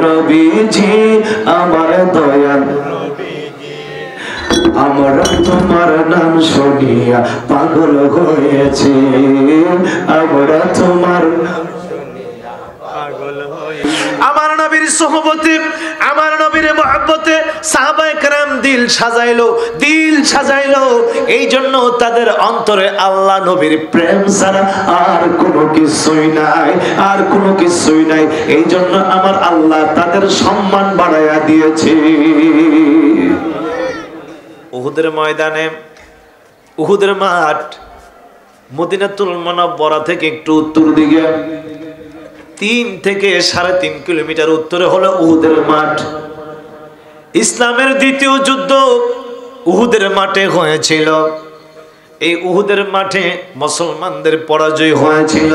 নবীজি আমার দয়াল আমরা তোমার নাম শুনিয়া পাগল হয়েছি আমরা তোমার আমার নবীর সোহবতে আমার নবীর মহব্বতে সাহাবায়ে কেরাম দিল সাজাইলো এই জন্য তাদের অন্তরে আল্লাহ নবীর প্রেম ছাড়া আর কোনো কিছুই নাই এই জন্য আমার আল্লাহ তাদের সম্মান বাড়াইয়া দিয়েছে। উহুদের ময়দানে উহুদের মাঠ মদিনাতুল মুনাওয়ারা থেকে একটু উত্তর দিকে 3 থেকে 3.5 কিলোমিটার উত্তরে হলো উহুদের মাঠ। ইসলামের দ্বিতীয় যুদ্ধ উহুদের মাঠে হয়েছিল। এই উহুদের মাঠে মুসলমানদের পরাজয় হয়েছিল।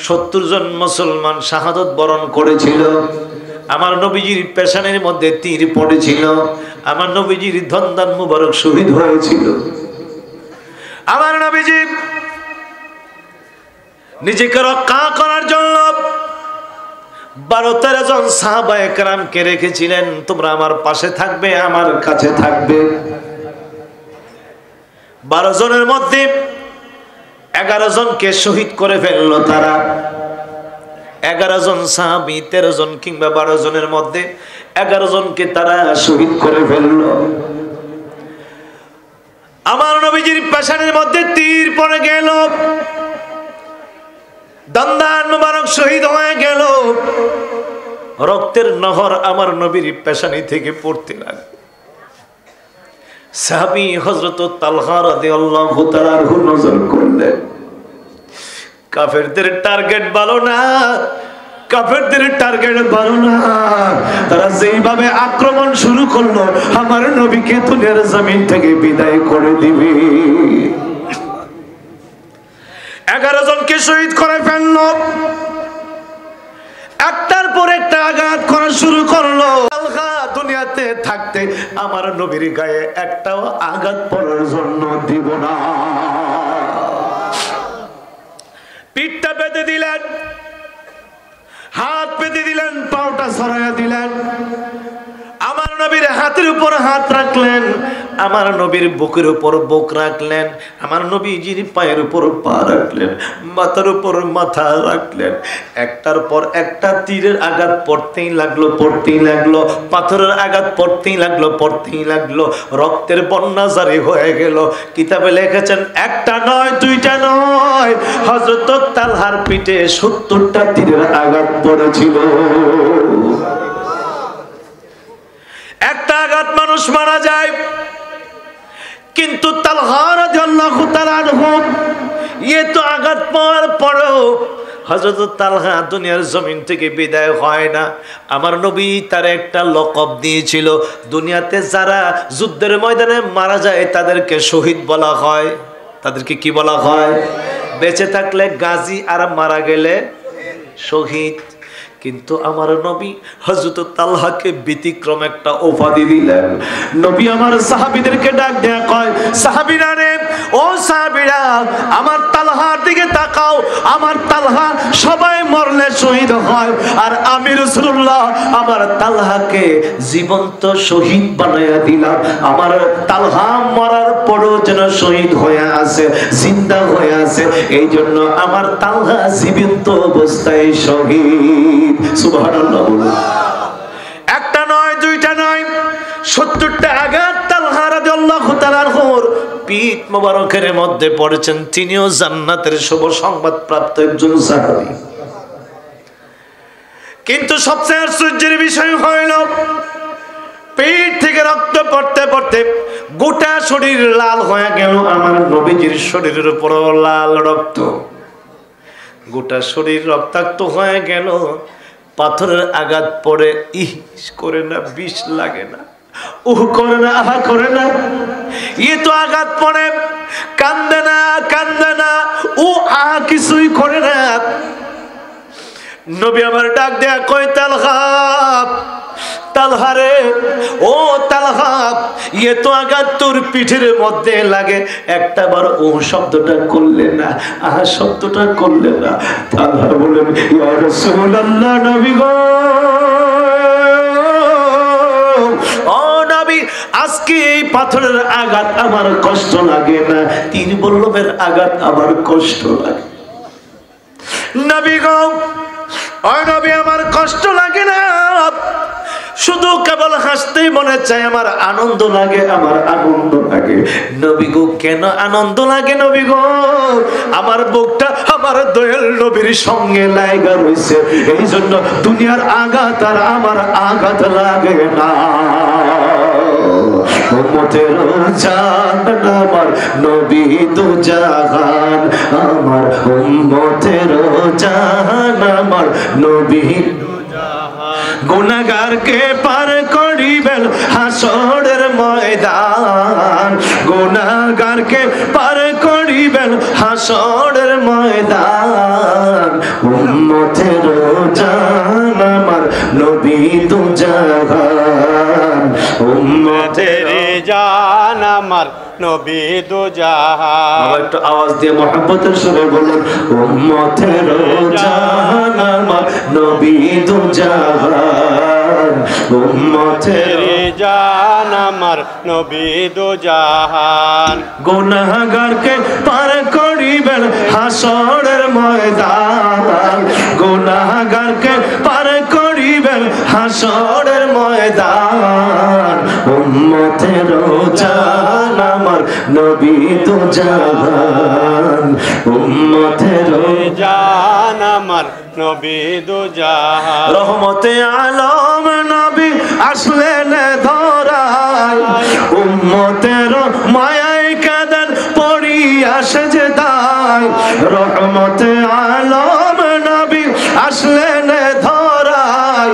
70 জন মুসলমান শাহাদাত বরণ করেছিল। আমার নবীজির পেশানের মধ্যে তীর পড়েছিল। আমার নবীজির দন্দান মুবারক শহীদ হয়েছিল। আমার নবীজি নিজেকে রক্ষা করার জন্য 12-13 জন সাহাবায়ে কেরামকে রেখেছিলেন, তোমরা আমার পাশে থাকবে, আমার কাছে থাকবে। 12 জনের মধ্যে 11 জনকে শহীদ করে ফেললো তারা। 11 জন সাহাবী 13 জন কিংবা 12 জনের মধ্যে 11 জনকে তারা শহীদ করে ফেললো। আমার নবীজির পেশানের মধ্যে তীর পড়ে গেল, দন্দান মুবারক শহীদ হয়ে গেল। রক্তের নহর আমার নবীর পেশানি থেকে পড়তে লাগলো। সাহাবী হযরত তালহা রাদিয়াল্লাহু তাআলা আনহু নজর করলেন, কাফেরদের টার্গেট ভালো না, তারা যেভাবে আক্রমণ শুরু করলো আমার নবীকে দুনিয়ার জমিন থেকে বিদায় করে দিবে। 11 জনকে শহীদ করে ফেললো। একটার পর একটা আঘাত করা শুরু করলো। দুনিয়াতে থাকতে আমার নবীর গায়ে একটাও আঘাত পড়ার জন্য দিব না। পিঠটা বেঁধে দিলেন, হাত পেতে দিলেন, পাউটা সরাইয়া দিলেন। আমার নবীর হাতের উপর হাত রাখলেন, আমার নবীর বুকের উপর বুক রাখলেন, আমার নবীজির পায়ের উপর পা রাখলেন, মাথার উপর মাথা রাখলেন। একটার পর একটা তীরের আঘাত পড়তেই লাগলো, পাথরের আঘাত পড়তেই লাগলো। রক্তের বন্যা জারি হয়ে গেল। কিতাবে লিখেছেন একটা নয়, দুইটা নয়, হযরত তালহার পিঠে 70টা তীরের আঘাত পড়েছিল। একটা আঘাত মানুষ মারা যায়, কিন্তু তালহা রাদিয়াল্লাহু তাআলা আনহু এত আঘাত পাওয়ার পরেও হযরত তালহা দুনিয়ার জমিন থেকে বিদায় হয় না। আমার নবী তার একটা লকব দিয়েছিল, দুনিয়াতে যারা যুদ্ধের ময়দানে মারা যায় তাদেরকে শহীদ বলা হয়। তাদেরকে কি বলা হয়? বেঁচে থাকলে গাজী আর মারা গেলে শহীদ। কিন্তু আমার নবী হযরত তালহাকে ব্যতিক্রম একটা উপাধি দিলেন। নবী আমার সাহাবীদেরকে ডাক দেয়া কয়, সাহাবীরা রে, ও সাহাবীরা, আমার তালহার দিকে তাকাও। আমার তালহা সবাই মরলে শহীদ হয়, আর আমি রাসূলুল্লাহ আমার তালহাকে জীবন্ত শহীদ বানায়া দিলাম। আমার তালহা মরার পরও যেন শহীদ হয়ে আছে, জিন্দা হয়ে আছে। এই জন্য আমার তালহা জীবন্ত অবস্থায় শহীদ। সুবহানাল্লাহ। একটা নয়, দুইটা নয়, 70টা আঘাত তালহা রাদিয়াল্লাহু তাআলা আনহুর পিঠ মোবারকের মধ্যে পড়েছেন। তিনিও জান্নাতের শুভ সংবাদ প্রাপ্ত একজন সাহাবী। কিন্তু সবচেয়ে আশ্চর্যের বিষয় হইল, পেট থেকে রক্ত পড়তে পড়তে গোটা শরীর লাল হয়ে গেল। আমার নবীজির শরীরের উপর লাল রক্ত, গোটা শরীর রক্তাক্ত হয়ে গেল। পাথরের আঘাত পড়ে ইস করে না, বিষ লাগে না, উহ করে না, আহা করে না, তো আঘাত পড়ে কান্দে না, ও আহা কিছুই করে না। নবী আমার ডাক দেয়া কয়, তালহা রে, ও তালহা, তো আঘাত তোর পিঠের মধ্যে লাগে, একটা বার ও শব্দটা করলে না, আহা শব্দটা করলে না। তালহা বলেন, ইয়া রাসূলুল্লাহ, নবী গো, আজকে এই পাথরের আঘাত আমার কষ্ট লাগে না, তীর বল্লমের আঘাত আমার কষ্ট লাগে। নবী গো, ওই নবী আমার কষ্ট লাগে না, শুধু কেবল হাসতেই মনে চায়, আমার আনন্দ লাগে, আমার আনন্দ লাগে। নবী গো, কেন আনন্দ লাগে নবী গো? আমার বুকটা আমার দয়াল নবীর সঙ্গে লাগা রয়েছে, এই জন্য দুনিয়ার আঘাত আর আমার আঘাত লাগে না। উম্মতের জান আমার নবী দু জাহান, আমার উম্মতের জান আমার নবী। গুনাহগারকে পার করিবেন হাসরের ময়দান, গুনাহগারকে পার করিবেন হাসরের ময়দান। উম্মতের জান আমার নবী দু জাহান, উম্মতের জান আমার নবী দু জাহান। একটু আওয়াজ দিয়ে মহব্বতের সুরে বলুন, উম্মতের জান আমার নবী দু জাহান, উম্মতের জান আমার নবী দু জাহান। গুনাহগারকে পার করিবেন হাসরের ময়দান, গুনাহগারকে পার করিবেন হাসরের ময়দান। উম্মতের জান আমার নবী দু জাহান, উম্মতের জান আমার নবী দু জাহান। রহমতে আলম নবী আসলেন ধরায়, উম্মতের মায়ায় কাঁদেন পড়িয়া সেজদায়। রহমতে আলম নবী আসলেন ধরায়,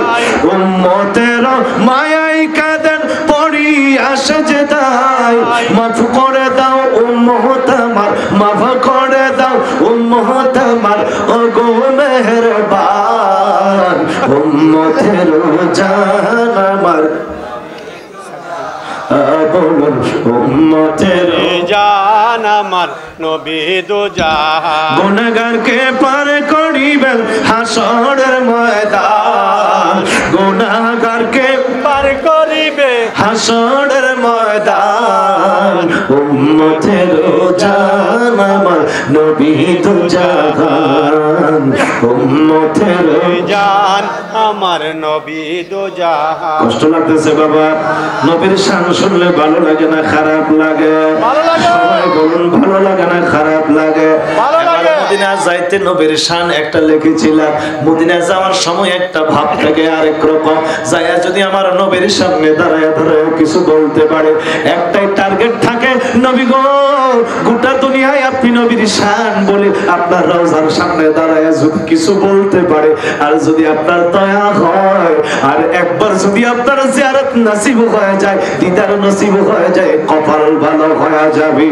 উম্মতের মায়ায় কাঁদেন পড়িয়া সেজদায়। মাফ করে দাও উম্মত আমার, মাফ করে দাও উম্মত আমার, ও গো মেহেরবান। উম্মতের জান আমার বলুন, উম্মতের জান আমার নবী দু জাহান। গুনাহগারকে পার করিবেন হাসরের ময়দান, গুনাহগারকে পার করিবে হাসরের ময়দান। উম্মতের জান আমার নবী দু জাহান, উম্মতের জান আমার নবী দু জাহান। কষ্ট লাগতেছে বাবা, নবীর শান শুনলে ভালো লাগে না খারাপ লাগে? ভালো লাগে। সবাই বলুন, ভালো লাগে না খারাপ লাগে? ভালো লাগে। মদিনা যাইতে নবীর শান একটা লিখেছিলাম, মদিনা যাওয়ার সময় একটা ভাব থাকে আরেক রকম, যাইয়া যদি আমার নবীর সামনে দাঁড়ায় দাঁড়ায় কিছু বলতে পারে, একটাই টার্গেট থাকে, নবী গো গোটা দুনিয়ায় আপনি নবীর শান বলে আপনার রওজার সামনে দাঁড়ায় যদি কিছু বলতে পারে, আর যদি আপনার দয়া হয়, আর একবার যদি আপনার জিয়ারত নসিব হয়ে যায়, দিদার নসিব হয়ে যায়, কপাল ভালো হয়ে যাবে।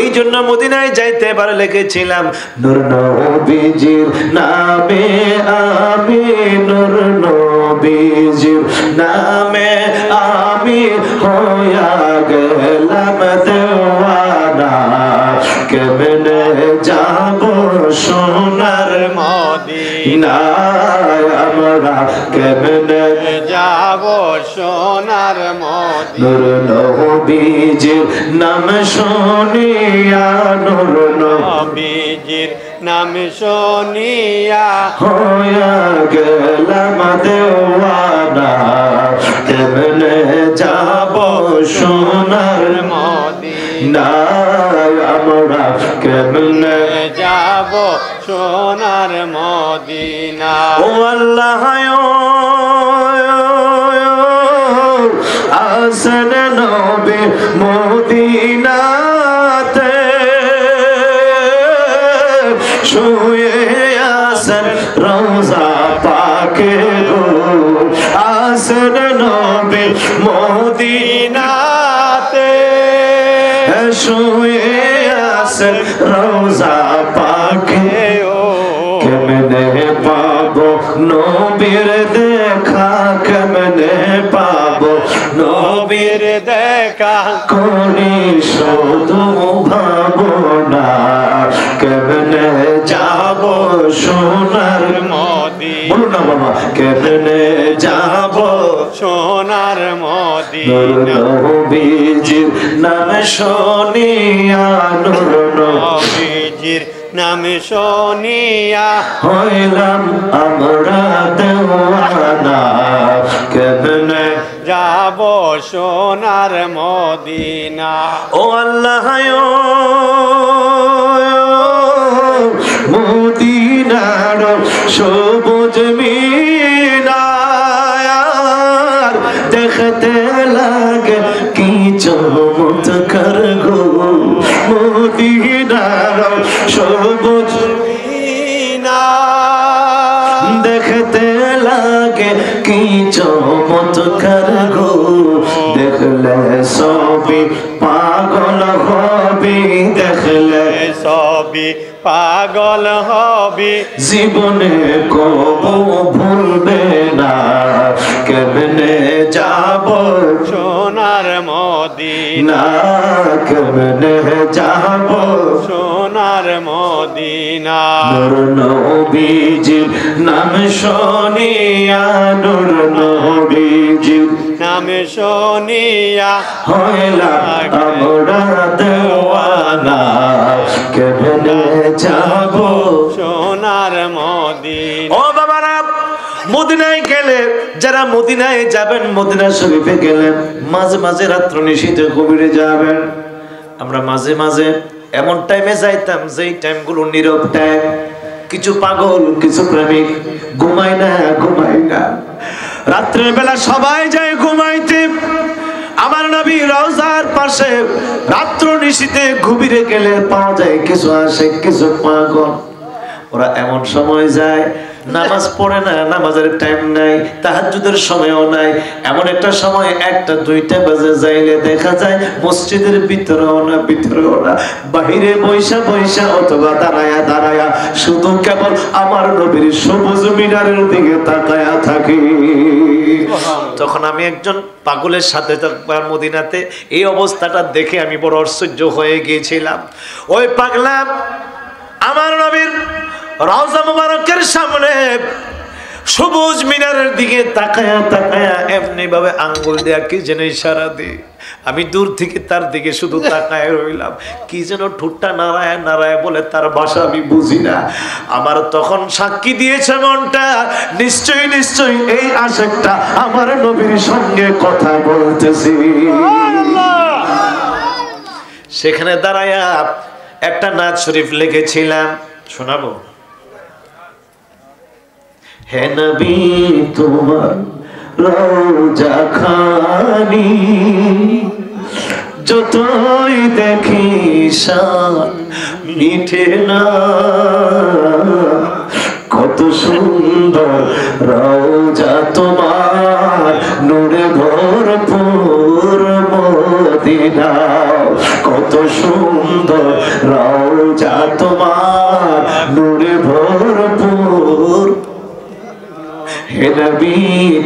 এই জন্য মদিনায় যাইতে পারে লিখেছিলাম, নূর নবীজির নামে আমি, নূর নবীজির নামে আমি হইয়া গেলাম দেওয়ানা, কেমনে যাব সোনার মদিনায় আমরা, কেমনে যাব সোনার মদিনা। নূর নবীজির নাম শুনিয়া, নূর নবীজির নাম শুনিয়া হইয়া গেলাম দেওয়ানা, কেমনে যাব সোনার মদিনায় আমরা, কেমনে যাব সোনার মদিনা। ও আল্লাহ আসেন নবী মদিনাতে, শুয়ে আসেন রওজা পাকে গো, আসেন নবী মদিনাতে, শুয়ে আসেন রওজা পাকে। কেমনে পাবো নবীর দেখা, কেমনে পাবো নবীর দেখা করি শুধু ভাবনা, কেমনে যাব সোনার মদিনা। বলুন না বাবা, কেমনে যাব সোনার নূর মদিনা নবীজির নাম শুনিয়া নূর নবীজির নাম শুনিয়া হইলাম আমরা দেওয়ানা কেমনে যাব সোনার মদিনা ও আল্লাহ মদিনার সবুজ মিনার দেখতে লাগে কি চমৎকার গো মদিনার সবুজ মদিনা দেখতে লাগে কি চমৎকার গো দেখলে সবই পাগল হবে দেখলে সবই পাগল হবে জীবনে কবু ভুলবে না কেমনে যাব সোনার মদিনা না কেমনে যাব সোনার মদিনা নূর নবীজির নাম শুনিয়া নূর নবীজির নাম শুনিয়া হইলাম আমরা দেওয়ানা কেমনে যাব সোনার মদিনা ও বাবারা মদিনায় গেলে যারা মদিনায় যাবেন মদিনা শরীফে গেলেন মাঝে মাঝে রাত্র নিশীথে গভীরে যাবেন আমরা মাঝে মাঝে এমন টাইমে যাইতাম যেই টাইমগুলো নীরব টাইম কিছু পাগল কিছু প্রেমিক ঘুমায় না রাত্রের বেলা সবাই যায় ঘুমাইতে আমার নবী রওজার পাশে রাত্র নিশীথে গভীরে গেলে পাওয়া যায় কিছু আসে কিছু পাগল ওরা এমন সময় যায় নামাজ পড়ে না নামাজের টাইম নাই তাহাজ্জুদের সময়ও নাই এমন একটা সময় 1টা 2টা বাজে যাইলে দেখা যায় মসজিদের ভিতরেও না বাহিরে বৈশা অথবা দাঁড়ায়া শুধু কেবল আমার নবীর সবুজ মিনারের দিকে তাকায়া থাকি তখন আমি একজন পাগলের সাথে থাকবার মদিনাতে এই অবস্থাটা দেখে আমি বড় আশ্চর্য হয়ে গিয়েছিলাম ওই পাগলা আমার নবীর রওজা মুবারকের সামনে সবুজ মিনারের দিকে তাকায়া এমনি ভাবে আঙ্গুল দেয়া কি যেন ইশারা দিয়ে আমি দূর থেকে তার দিকে শুধু তাকায় রইলাম কি যেন ঠোঁটটা নাড়ায় বলে তার ভাষা আমি বুঝি না আমার তখন সাক্ষী দিয়েছে মনটা নিশ্চয়ই এই আশেকটা আমার নবীর সঙ্গে কথা বলতেছি সেখানে দাঁড়ায়া একটা নাচ শরীফ লিখেছিলাম শোনাবো হে নবী তোমার রওজা খানি যতই দেখি শান মিঠে না কত সুন্দর রওজা তোমার নূরে ভরপুর মদিনা কত সুন্দর রওজা তোমার নূরে ভরপুর হে নবী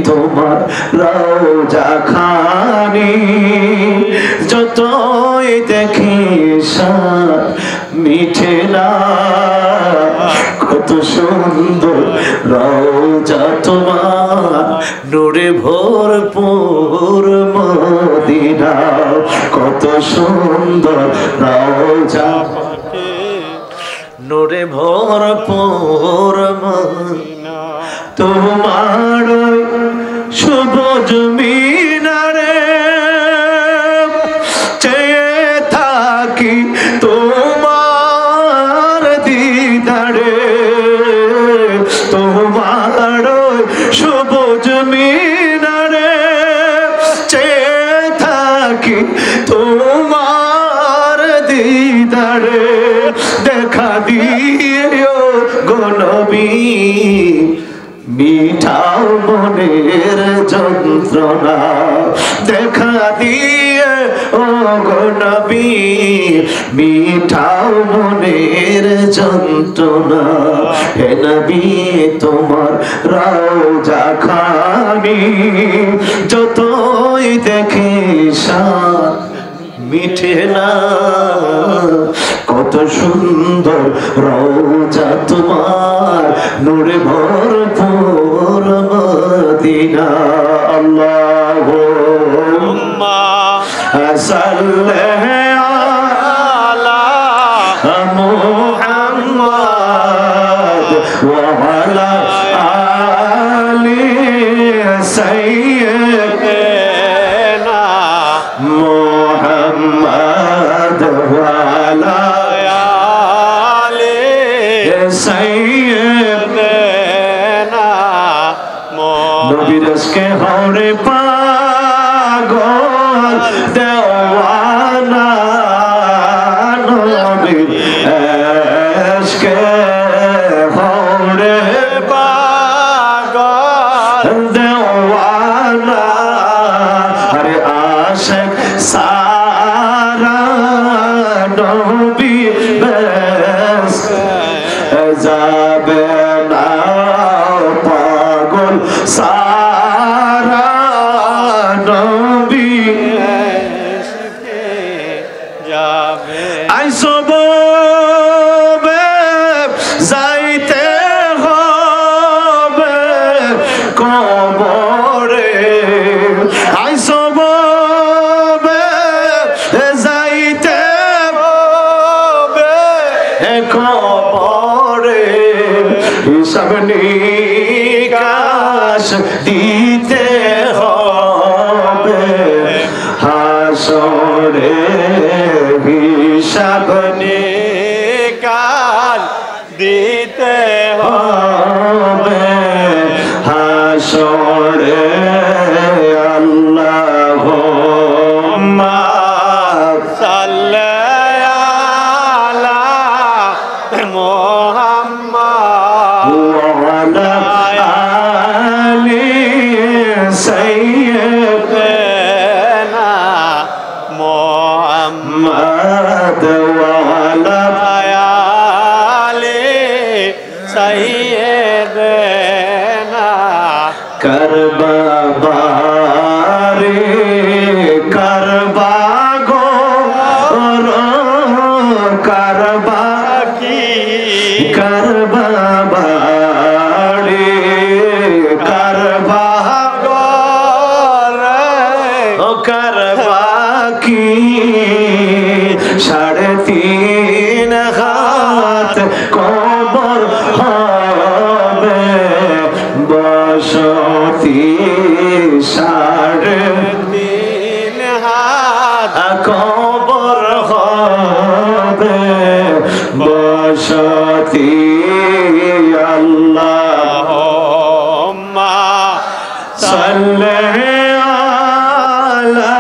তোমার রওজা খানি যতই দেখি শান মিঠে না কত সুন্দর রওজা তোমার নূরে ভরপুর মদিনা কত সুন্দর রওজা নূরে ভরপুর মদিনা তোমার সবুজ মিনারে চেয়ে থাকি তোমার দিদারে তোমার সবুজ মিনারে চেয়ে থাকি তোমার দিদারে দেখা দিও গো নবী মিঠাও মনের যন্ত্রণা দেখা দিয়ে ও গো নবী মিঠাও মনের যন্ত্রণা হে নবী তোমার রওজা খানি যতই দেখি শান মিঠে না কত সুন্দর রওজা তোমার, নূরে ভরপুর মদিনা। আল্লাহুম্মা সাল্লি আলা মুহাম্মাদ ওয়া আলা আলি সাইয়্যিদিনা মুহাম্মাদ ওয়া আলা আলি সাইয়্যিদিনা। নবীর আজকে হরে পাগল দেওয়ানা, নবীর আজকে হরে পাগল দেওয়ানা। আরে আশিক সারা নবী বেশ যাবে না, পাগল সারা নবী যাবে। আইসো যাইতে হবে কবরে, আইসো যাইতে হবে কবরে। হিসাব নিকাশ দিতে হবে হাসরে, হিসাব নিকাশ দিতে হবে হাসরে। আল্লাহুম্মা সাল্লি আলা মুহাম্মাদ ওয়া আলা আলি সাইয়্যিদিনা মুহাম্মাদ ওয়া আলা আলি সাইয়্যিদিনা। করবা রে করবা গো করবা কি করবা বাড়ি করবা করে ও করবা কি 3.5 হাত কবর হবে বসতি, 3.5 হাত কবর হবে বসতি। আল্লাহুম্মা সাল্লি আলা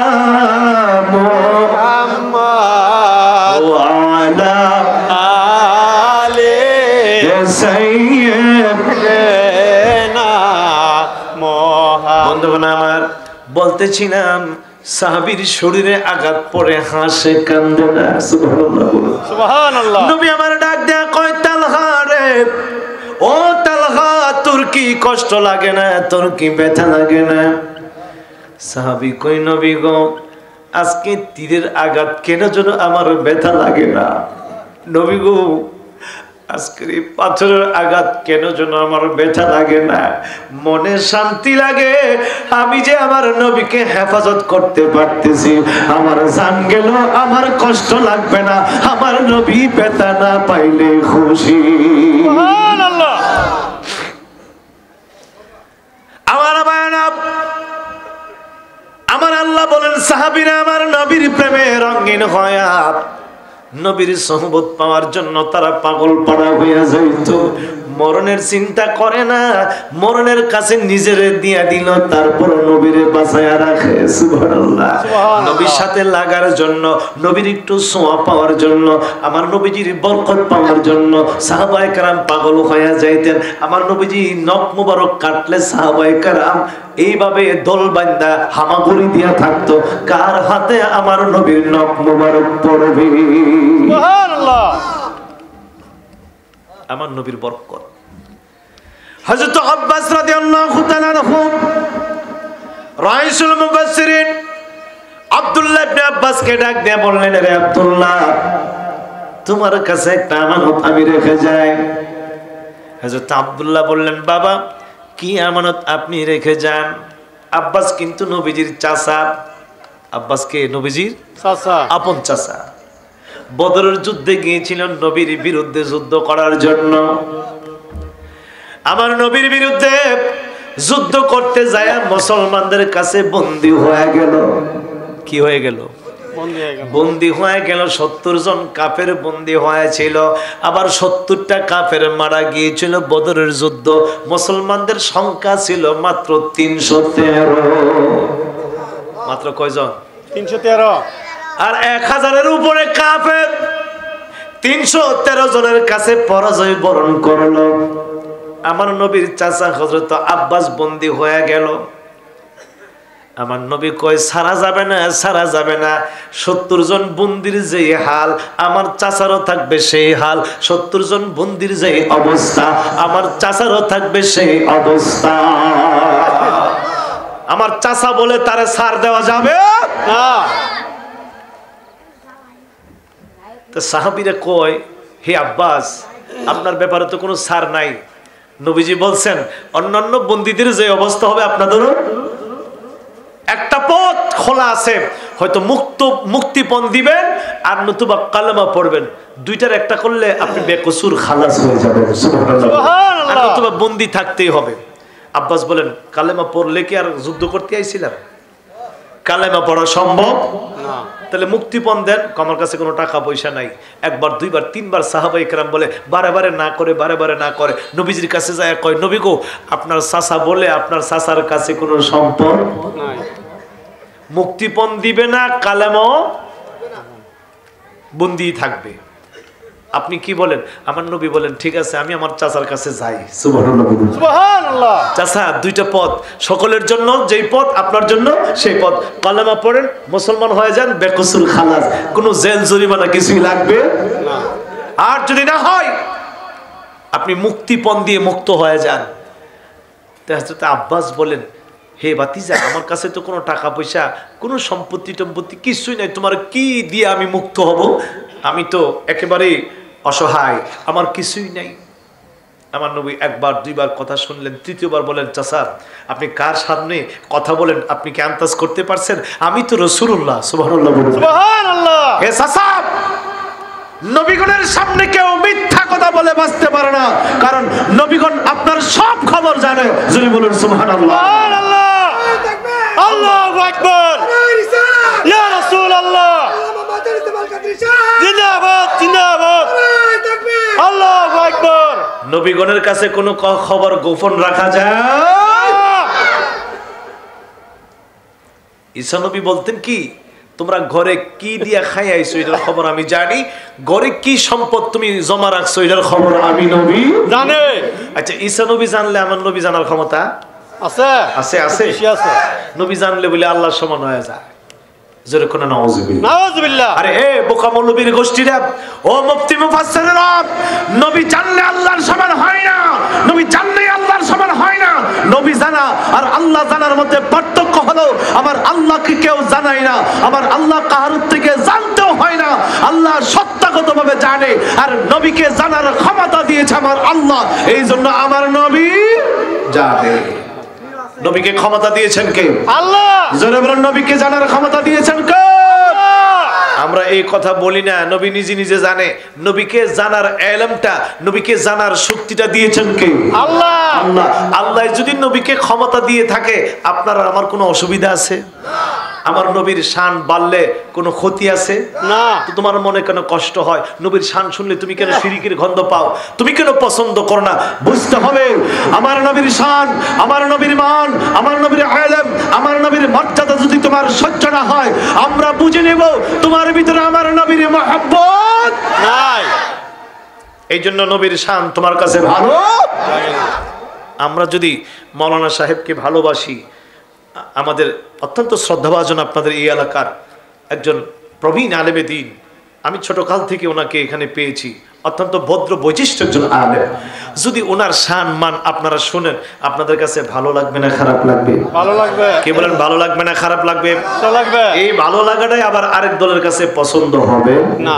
মুহাম্মাদ ওয়া আলা আলি সাইয়্যিদিনা মুহাম্মাদ। বন্ধুগণ আমার, বলতেছিলাম সাহাবীর শরীরে আঘাত পড়ে হাসে কান্দে না। সুবহানাল্লাহ। সুবহানাল্লাহ। নবী আমার ডাক দেয়া কয়, তালহা রে, ও তালহা, তোর কি কষ্ট লাগে না, তোর কি ব্যথা লাগে না? সাহাবী কই, নবী গো, আজকে তীরের আঘাত কেন যেন আমার ব্যথা লাগে না। নবী গো, আজকের এই পাথরের আঘাত কেন যেন আমার ব্যথা লাগে না, মনে শান্তি লাগে। আমি যে আমার নবীকে হেফাজত করতে পারতেছি, আমার জান গেল আমার কষ্ট লাগবে না, আমার নবী ব্যথা না পাইলে খুশি। সুবহানাল্লাহ। আমার আল্লাহ বলেন, সাহাবীরা আমার নবীর প্রেমে রঙিন হয়া নবীর সোহবত পাওয়ার জন্য তারা পাগল পাড়া হইয়া যাইত। মরণের চিন্তা করে না, মরণের কাছে নিজেরে দিয়া দিল, তারপর নবীরে বাঁচায়া রাখে। সুবহানাল্লাহ। নবীর সাথে লাগার জন্য, নবীর একটু ছোঁয়া পাওয়ার জন্য, আমার নবীজির বরকত পাওয়ার জন্য সাহাবায়ে কেরাম পাগল হইয়া যাইতেন। আমার নবীজি নখ মুবারক কাটলে সাহাবায়ে কেরাম এইভাবে দল বান্দা হামাগুড়ি দিয়া থাকতো, কার হাতে আমার নবীর নখ মুবারক পড়বে। সুবহানাল্লাহ। আমার নবীর বরকত। হযরত আব্বাস রাদিয়াল্লাহু তাআলা আনহু রাইসুল মুফাসসিরিন আব্দুল্লাহ ইবনে আব্বাসকে ডাক দিয়ে বললেন, রে আব্দুল্লাহ, তোমার কাছে একটা আমানত আমি রেখে যাই। হযরত আব্দুল্লাহ বললেন, বাবা কি আমানত আপনি রেখে যান? আব্বাস কিন্তু নবীজির চাচা। আব্বাস কে? নবীজির চাচা, আপন চাচা। বদরের যুদ্ধে গিয়েছিলেন নবীর বিরুদ্ধে যুদ্ধ করার জন্য। আমার নবীর বিরুদ্ধে যুদ্ধ করতে যায় মুসলমানদের কাছে বন্দী হয়ে গেল। কি হয়ে গেল? বন্দী হয়ে গেল। 70 জন কাফের বন্দী হয়েছিল। আবার 70টা কাফের মারা গিয়েছিল বদরের যুদ্ধ। মুসলমানদের সংখ্যা ছিল মাত্র 313। মাত্র কয়জন? 313। আর 1000-এর উপরে কাফের। 313 জনের কাছে পরাজয় বরণ করলো। আমার নবীর চাচা হযরত আব্বাস বন্দী হয়ে গেল। আমার নবী কয়, সারা যাবে না, সারা যাবে না। 70 জন বন্দির যে হাল, আমার চাচারও থাকবে সেই হাল। 70 জন বন্দির যে অবস্থা, আমার চাচারও থাকবে সেই অবস্থা। আমার চাচা বলে তারে ছাড় দেওয়া যাবে না। তো সাহাবীরা কয়, হে আব্বাস, আপনার ব্যাপারে তো কোনো ছাড় নাই। নবীজি বলছেন, অন্যান্য বন্দীদের যে অবস্থা হবে আপনাদেরও একটা পথ খোলা আছে, হয়তো মুক্তিপণ দিবেন আর নতুবা কালেমা পড়বেন। দুইটার একটা করলে আপনি বেকসুর খালাস হয়ে যাবেন। সুবহানাল্লাহ। আর নতুবা বন্দী থাকতেই হবে। আব্বাস বলেন, কালেমা পড়লে কি আর যুদ্ধ করতে আইছিলাম? কালেমা পড়া সম্ভব না। তাহলে মুক্তিপণ দেন। আমার কাছে কোনো টাকা পয়সা নাই। একবার, দুইবার, তিনবার সাহাবায়ে কেরাম বলে, বারে বারে না করে, বারে বারে না করে নবীজির কাছে যায় কয়, নবী গো, আপনার চাচা বলে আপনার চাচার কাছে কোনো সম্পদ নাই, মুক্তিপণ দিবে না, কালেমাও বন্দী থাকবে। আপনি কি বলেন? আমার নবী বলেন, ঠিক আছে, আমি আমার চাচার কাছে যাই। সুবহানাল্লাহ। সুবহানাল্লাহ। চাচা, দুইটা পথ, সকলের জন্য যেই পথ, আপনার জন্য সেই পথ। কালেমা পড়েন, মুসলমান হয়ে যান, বেকসুর খালাস, কোনো জেল জরিমানা কিছুই লাগবে না। আর যদি না হয় আপনি মুক্তিপণ দিয়ে মুক্ত হয়ে যান। হযরত আব্বাস বলেন, হে ভাতিজা, আমার কাছে তো কোনো টাকা পয়সা, কোনো সম্পত্তি টম্পত্তি কিছুই নাই, তোমার কি দিয়ে আমি মুক্ত হব? আমি তো একেবারেই অসহায়, আমার কিছুই নাই। আমার নবী একবার, দুইবার কথা শুনলেন, তৃতীয়বার বলেন, চাচা, আপনি কার সামনে কথা বলেন আপনি কি আন্দাজ করতে পারছেন? আমি তো রাসূলুল্লাহ। সুবহানাল্লাহ। সুবহানাল্লাহ। হে চাচা, নবীগণের সামনে কেউ মিথ্যা কথা বলে বাঁচতে পারে না, কারণ নবীগণ আপনার সব খবর জানে। যদি বলুন সুবহানাল্লাহ। সুবহানাল্লাহ। আল্লাহু আকবার। ইয়া রাসূলুল্লাহ। জিন্দাবাদ, জিন্দাবাদ। আল্লাহু আকবার। নবীগণের কাছে কোনো খবর গোপন রাখা যায়? ঈসা নবী বলতেন কি, তোমরা ঘরে কি দিয়া খাই আইছো এটার খবর আমি জানি, ঘরে কি সম্পদ তুমি জমা রাখছো এটার খবর আমি নবী জানে। আচ্ছা, ঈসা নবী জানলে আমার নবী জানার ক্ষমতা আছে? আছে, আছে। বেশি আছে। নবী জানলে বলে আল্লাহর সমান হয়ে যায়। জোরে কোন নাউজুবিল্লাহ। নাউজুবিল্লাহ। আরে এ বোকা মৌলবীর গোষ্ঠীরা, ও মুফতি মুফাসসিররা, নবী জানলে আল্লাহর সমান হয় না, নবী জানলে আল্লাহর সমান হয় না। নবী জানা আর আল্লাহ জানার মধ্যে পার্থক্য হলো, আমার আল্লাহকে কেউ জানায় না, আমার আল্লাহ কাহার থেকে জানতেও হয় না, আল্লাহ সত্তাগতভাবে জানে। আর নবীকে জানার ক্ষমতা দিয়েছে আমার আল্লাহ, এই জন্য আমার নবী জানে। নবীকে ক্ষমতা দিয়েছেন কে? আল্লাহ। জোরে বলেন, নবীকে জানার ক্ষমতা দিয়েছেন কে? আমরা এই কথা বলি না, নবী নিজে নিজে জানে। নবীকে জানার ইলমটা, নবীকে জানার শক্তিটা দিয়েছেন কে? আল্লাহ। আল্লাহ। আল্লাহ যদি নবীকে ক্ষমতা দিয়ে থাকে, আপনার আর আমার কোনো অসুবিধা আছে? আমার নবীর শান বাড়লে কোনো ক্ষতি আছে? না। তো তোমার মনে কেন কষ্ট হয়? নবীর শান শুনলে তুমি কেন শিরকের গন্ধ পাও? তুমি কেন পছন্দ করো না? বুঝতে হবে, আমার নবীর শান, আমার নবীর মান, আমার নবীর ইলম, আমার নবীর মর্যাদা যদি তোমার সহ্য না হয়, আমরা বুঝে নেব তোমার ভিতরে আমার নবীর মহব্বত নাই। এই জন্য নবীর শান তোমার কাছে ভালো। আমরা যদি মাওলানা সাহেবকে ভালোবাসি, আমাদের অত্যন্ত শ্রদ্ধাভাজন আপনাদের এই এলাকার একজন প্রবীণ আলেমে দ্বীন, আমি ছোটকাল থেকে ওনাকে এখানে পেয়েছি, অত্যন্ত ভদ্র বৈশিষ্ট্য একজন আলেম। যদি ওনার শান মান আপনারা শুনেন, আপনাদের কাছে ভালো লাগবে না খারাপ লাগবে? ভালো লাগবে। কে বলেন ভালো লাগবে না খারাপ লাগবে? ভালো লাগবে। এই ভালো লাগাটাই আবার আরেক দলের কাছে পছন্দ হবে না।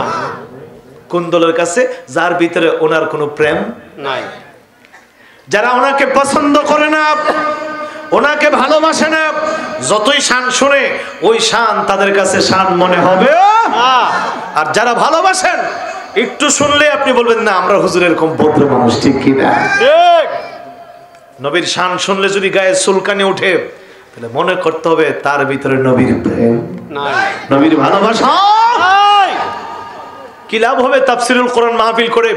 কোন দলের কাছে? যার ভিতরে ওনার কোনো প্রেম নাই, যারা ওনাকে পছন্দ করে না, ওনাকে ভালোবাসে না, যতই শান শুনে ওই শান তাদের কাছে শান মনে হবে। আর যারা ভালোবাসেন একটু শুনলে আপনি বলবেন না আমরা হুজুরের কম ভদ্র মানুষ, ঠিক কিনা? নবীর শান শুনলে যদি গায়ে চুলকানি উঠে তাহলে মনে করতে হবে তার ভিতরে নবীর প্রেম নাই, নবীর ভালোবাসা। কি লাভ হবে তাফসিরুল কোরআন মাহফিল করে,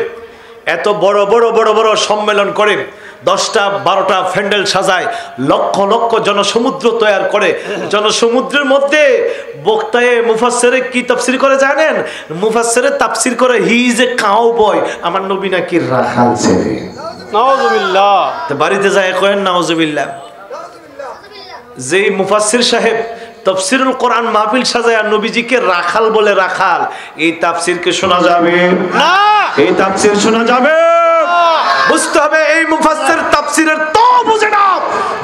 এত বড় বড় বড় বড় সম্মেলন করে, 10টা 12টা প্যান্ডেল সাজায়, লক্ষ লক্ষ জনসমুদ্র তৈরি করে, জনসমুদ্রের মধ্যে বক্তায়ে মুফাসসিরে কি তাফসীর করে জানেন? মুফাসসিরে তাফসীর করে he is a cow boy, আমার নবী নাকি রাখাল ছেলে। নাউযুবিল্লাহ। তো বাড়িতে যায় করেন নাউযুবিল্লাহ। যেই মুফাসসির সাহেব তাফসীরুল কোরআন মাহফিল সাজায় আর নবীজিকে রাখাল বলে, রাখাল, এই তাফসীরকে শোনা যাবে না, এই তাফসীর শোনা যাবে। বুঝতে হবে এই মুফাসসির তাফসীরের তো বুঝে না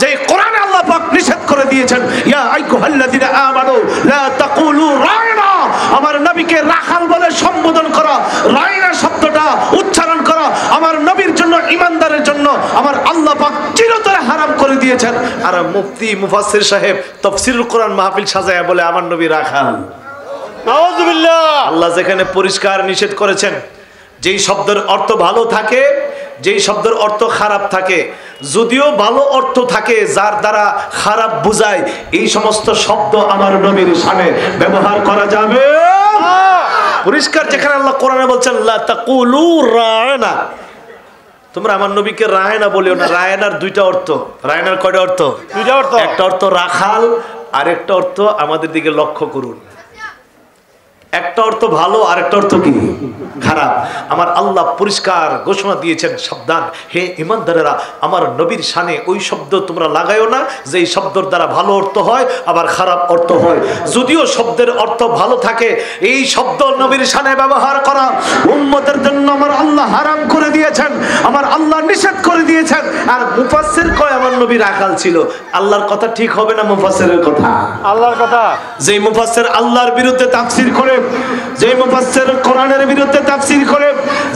যে কোরআনে আল্লাহ পাক নিষেধ করে দিয়েছেন, ইয়া আইয়ুহাল্লাযিনা আমানু লা তাকুলু রাইনা, আমার নবীকে রাখাল বলে সম্বোধন করা, রাইনা শব্দটা উচ্চারণ করা আমার নবীর জন্য, ঈমানদারের জন্য আমার আল্লাহ পাক চিরতরে হারাম করে দিয়েছেন। আর মুফতি মুফাসসির সাহেব তাফসীরুল কোরআন মাহফিল সাজায় বলে আমার নবী রাখাল। নাউযুবিল্লাহ। আল্লাহ যেখানে পরিষ্কার নিষেধ করেছেন, যেই শব্দের অর্থ ভালো থাকে, যেই শব্দের অর্থ খারাপ থাকে, যদিও ভালো অর্থ থাকে যার দ্বারা খারাপ বোঝায়, এই সমস্ত শব্দ আমার নবীর শানে ব্যবহার করা যাবে। পরিষ্কার যেখানে আল্লাহ কোরআনে বলছেন লা তাকুলু রায়না, তোমরা আমার নবীকে রায়না বলিও না। রায়নার দুইটা অর্থ। রায়নার কয়টা অর্থ? দুইটা অর্থ। একটা অর্থ রাখাল, আর একটা অর্থ আমাদের দিকে লক্ষ্য করুন, একটা অর্থ ভালো আর একটা অর্থ কি খারাপ। আমার আল্লাহ পরিষ্কার ঘোষণা দিয়েছেন, সাবধান হে ঈমানদারেরা, আমার নবীর শানে ওই শব্দ তোমরা লাগাইও না যেই শব্দের দ্বারা ভালো অর্থ হয় আবার খারাপ অর্থ হয়। যদিও শব্দের অর্থ ভালো থাকে, এই শব্দ নবীর শানে ব্যবহার করা উম্মতের জন্য আমার আল্লাহ হারাম করে দিয়েছেন, আমার আল্লাহ নিষেধ করে দিয়েছেন। আর মুফাসসির কয় আমার নবী রাখাল ছিল। আল্লাহর কথা ঠিক হবে না মুফাসসিরের কথা? আল্লাহর কথা। যেই মুফাসসির আল্লাহর বিরুদ্ধে তাফসীর করে, যেই মুফাসসির কোরআনের বিরুদ্ধে তাফসীর করে,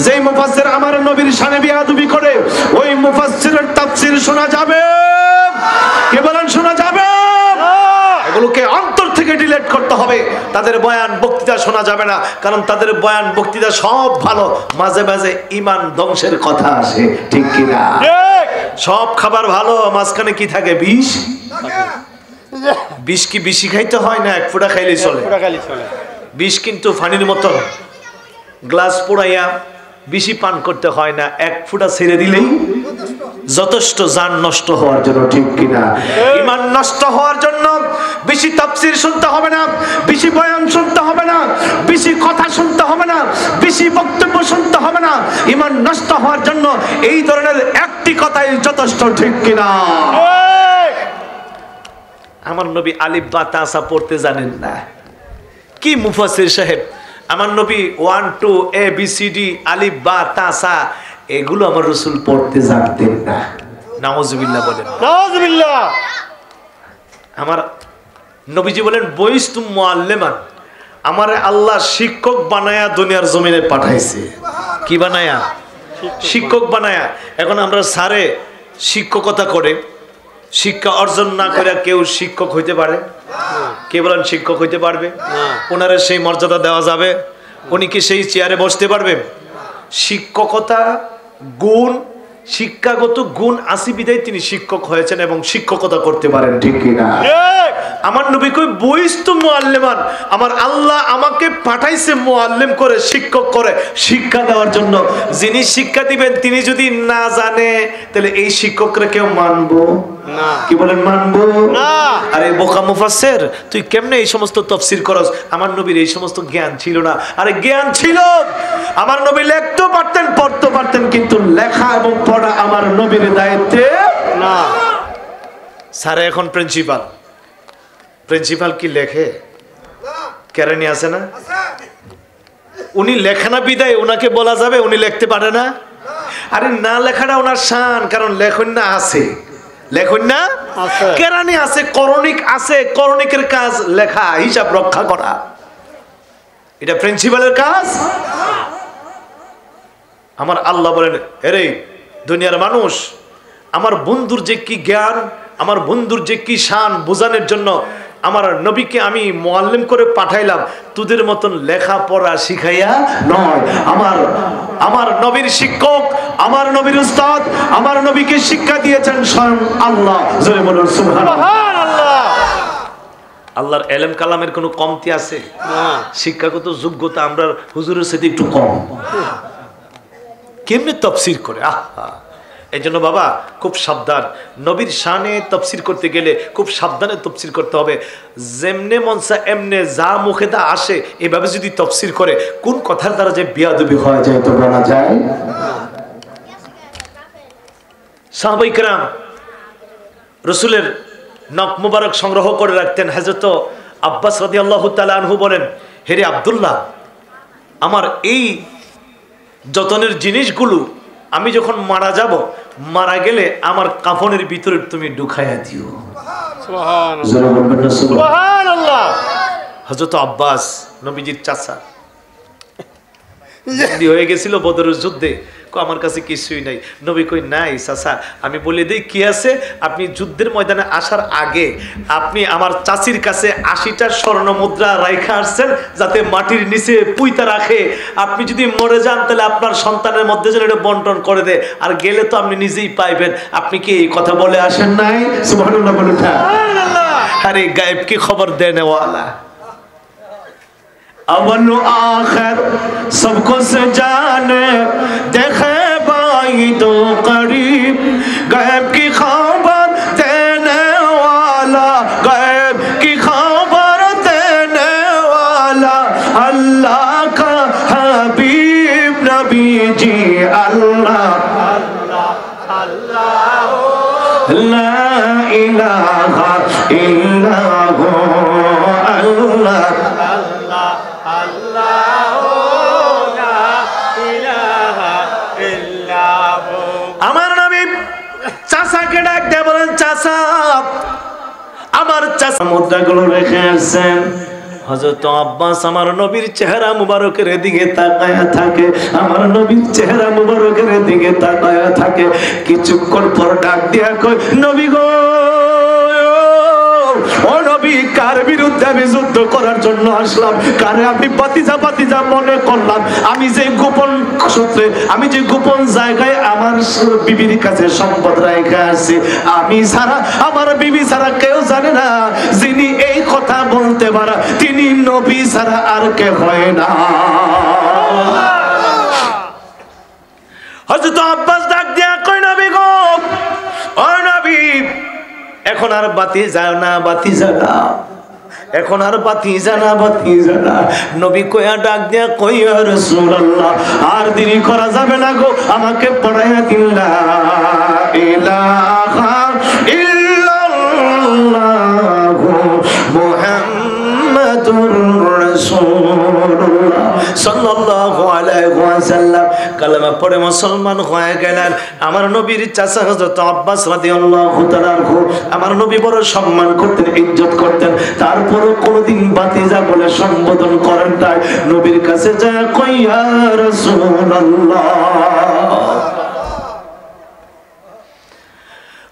যেই মুফাসসির আমার নবীর শানে বিয়াদবি করে, ওই মুফাসসিরের তাফসীর শোনা যাবে? কে বলেন শোনা যাবে? এগুলোকে অন্তর থেকে ডিলিট করতে হবে। তাদের বয়ান বক্তৃতা শোনা যাবে না, কারণ তাদের বয়ান বক্তৃতা সব ভালো, মাঝে মাঝে ঈমান ধ্বংসের কথা আসে, ঠিক কি না? সব খাবার ভালো, মাঝখানে কি থাকে? বিষ। বিষ কি বেশি খাইতে হয় না এক ফোঁটা খাইলেই চলে? বিষ কিন্তু পানির মতো, গ্লাস পোড়াইয়া বেশি পান করতে হয় না, এক ফোঁটা ছেড়ে দিলেই যথেষ্ট, জান নষ্ট হওয়ার জন্য, ঠিক কিনা? ঈমান নষ্ট হওয়ার জন্য বেশি তাফসীর শুনতে হবে না, বেশি বয়ান শুনতে হবে না, বেশি কথা শুনতে হবে না, বেশি বক্তব্য শুনতে হবে না। ঈমান নষ্ট হওয়ার জন্য এই ধরনের একটি কথাই যথেষ্ট, ঠিক কিনা? আমার নবী আলিফ বা তাসা পড়তে জানেন না। কি মুফাসসির সাহেব, আমার নবী 1 2 ABCD আলিফ বা তাসা এগুলো আমার রাসূল পড়তে জানতেন না। নাউযুবিল্লাহ বলেন, নাউযুবিল্লাহ। আমার নবীজি বলেন বইস্তুম মুআল্লিমান, আমারে আল্লাহ শিক্ষক বানায়া দুনিয়ার জমিনে পাঠাইছে। কি বানায়া? শিক্ষক বানায়া। এখন আমরা স্যারে শিক্ষকতা করে, শিক্ষা অর্জন না করে কেউ শিক্ষক হইতে পারে? কে বলেন শিক্ষক হইতে পারবে? ওনারে সেই মর্যাদা দেওয়া যাবে? উনি কি সেই চেয়ারে বসতে পারবে? শিক্ষকতা গুণ, শিক্ষাগত গুণ আসি বিধায় তিনি শিক্ষক হয়েছেন এবং শিক্ষকতা করতে পারেন, ঠিক কিনা? আমার নবী কই বইস্তু মুআল্লিমান, আমার আল্লাহ আমাকে পাঠাইছে মুআল্লিম করে, শিক্ষক করে শিক্ষা দেওয়ার জন্য। যিনি শিক্ষা দিবেন তিনি যদি না জানে তাহলে এই শিক্ষকরা কেউ মানবো না। কি বলেন মানবো না? আরে বোকা মুফাসসির, তুই কেমনে এই সমস্ত তাফসীর করস? আমার নবীর এই সমস্ত জ্ঞান ছিল না। আরে জ্ঞান ছিল, আমার নবী লিখতে পারতেন, পড়তে পারতেন, কিন্তু লেখা এবং পড়া আমার নবীর দায়িত্বে না। স্যার এখন প্রিন্সিপাল, প্রিন্সিপাল কি লেখে? কেরানি আছে না? উনি লেখে না বিদায় ওনাকে বলা যাবে উনি লিখতে পারে না? আরে না লেখাটা ওনার শান, কারণ লেখন না আছে, লেখন না কেরানি আছে, করণিক আছে, করণিকের কাজ লেখা, হিসাব রক্ষা করা, এটা প্রিন্সিপালের কাজ। আমার আল্লাহ বলেন, হেরে দুনিয়ার মানুষ, আমার বন্ধুর যে কি জ্ঞান, আমার বন্ধুর যে কি শান বোঝানোর জন্য আমার নবীকে আমি মুআল্লিম করে পাঠাইলাম, তোদের মতন লেখাপড়া শিখাইয়া নয়। আমার নবীর শিক্ষক, আমার নবীর উস্তাদ, আমার নবীকে শিক্ষা দিয়েছেন স্বয়ং আল্লাহ। জোরে বলুন সুবহানাল্লাহ। সুবহানাল্লাহ। আল্লাহর এলেম কালামের কোনো কমতি আছে? শিক্ষাগত যোগ্যতা আমরা হুজুরের সাথে একটু কম। কেমনে তফসির করে, আহা! এই জন্য বাবা খুব সাবধান, নবীর শানে তফসির করতে গেলে খুব সাবধানে তফসির করতে হবে। যেমনে মনসা এমনে যা মুখে তা আসে এভাবে যদি তফসির করে কোন কথার দ্বারা যে বিয়াদবি হয়ে যায় তো বলা যায়। সাহাবায়ে কেরাম রাসূলের নখ মুবারক সংগ্রহ করে রাখতেন। হযরত আব্বাস রাদিয়াল্লাহু তাআলা আনহু বলেন, হেরে আব্দুল্লাহ, আমার এই যতনের জিনিসগুলো আমি যখন মারা যাব, মারা গেলে আমার কাফনের ভিতরে তুমি ঢুকাইয়া দিও। সুবহানাল্লাহ। হযরত আব্বাস নবীজির চাচা বন্দী হয়ে গেছিল বদরের যুদ্ধে, আমার কাছে কিছুই নাই। নবী কই, নাই চাচা, আমি বলে দিই কি আছে। আপনি যুদ্ধের ময়দানে আসার আগে আপনি আমার চাচির কাছে 80টা স্বর্ণ মুদ্রা রাইখা আসছেন, যাতে মাটির নিচে পুইতা রাখে। আপনি যদি মরে যান তাহলে আপনার সন্তানের মধ্যে যেন এটা বন্টন করে দেয়, আর গেলে তো আপনি নিজেই পাইবেন। আপনি কি এই কথা বলে আসেন নাই? সুবহানাল্লাহ বলুন। আরে গায়েব কি খবর দেনে ওয়ালা, अव्वल आखिर सबको से जाने, देखे बाई दो करीब, गैब की खबर देने वाला, गैब की खबर देने वाला, अल्लाह का हबीब नबी जी। अल्लाह ला इलाहा इल्लल्लाहु, अल्लाह আমার নবী চাচাকে ডাক দিয়ে বলেন, চাচা, আমার চাচা মুদ্রাগুলো রেখে আসছেন। হযরত আব্বাস আমার নবীর চেহারা মুবারকের দিকে তাকায়া থাকে, আমার নবীর চেহারা মুবারকের দিকে তাকায়া থাকে। কিছুক্ষণ পর ডাক দিয়া কই, নবী গো, ও নবী, কার বিরুদ্ধে আমি যুদ্ধ করার জন্য আসলাম? কারে আমি বাতিজা মনে করলাম? আমি যে গোপন সূত্রে, আমি যে গোপন জায়গায় আমার বিবির কাছে সম্পদ রেখে আসছি, আমি ছাড়া, আমার বিবি ছাড়া কেউ জানে না। যিনি এই কথা বলতে পারে তিনি নবী ছাড়া আর কে হয় না। হযরত আব্বাস ডাক দিয়া কই, নবী গো, ও নবী, এখন আর বাতি যায় না, বাতি জানা, এখন আর বাতি জানা, বাতি জানা। নবী কইয়া ডাক দিয়া কই, ইয়া রাসূলুল্লাহ, আর দেরি করা যাবে না গো, আমাকে পড়াইয়া দিন লা ইলাহা ইল্লাল্লাহু মুহাম্মাদুর রাসূলুল্লাহ সাল্লাল্লাহু আলাইহি ওয়াসাল্লাম কালেমা পড়ে মুসলমান হয়ে গেলেন। আমার নবীর চাচা হযরত আব্বাস রাদিয়াল্লাহু তাআলা আনহু আমার নবী বড় সম্মান করতেন, ইজ্জত করতেন। তারপরও কোনদিন বাতিজা বলে সম্বোধন করেন নাই। নবীর কাছে যায় কই, ইয়া রাসূলুল্লাহ।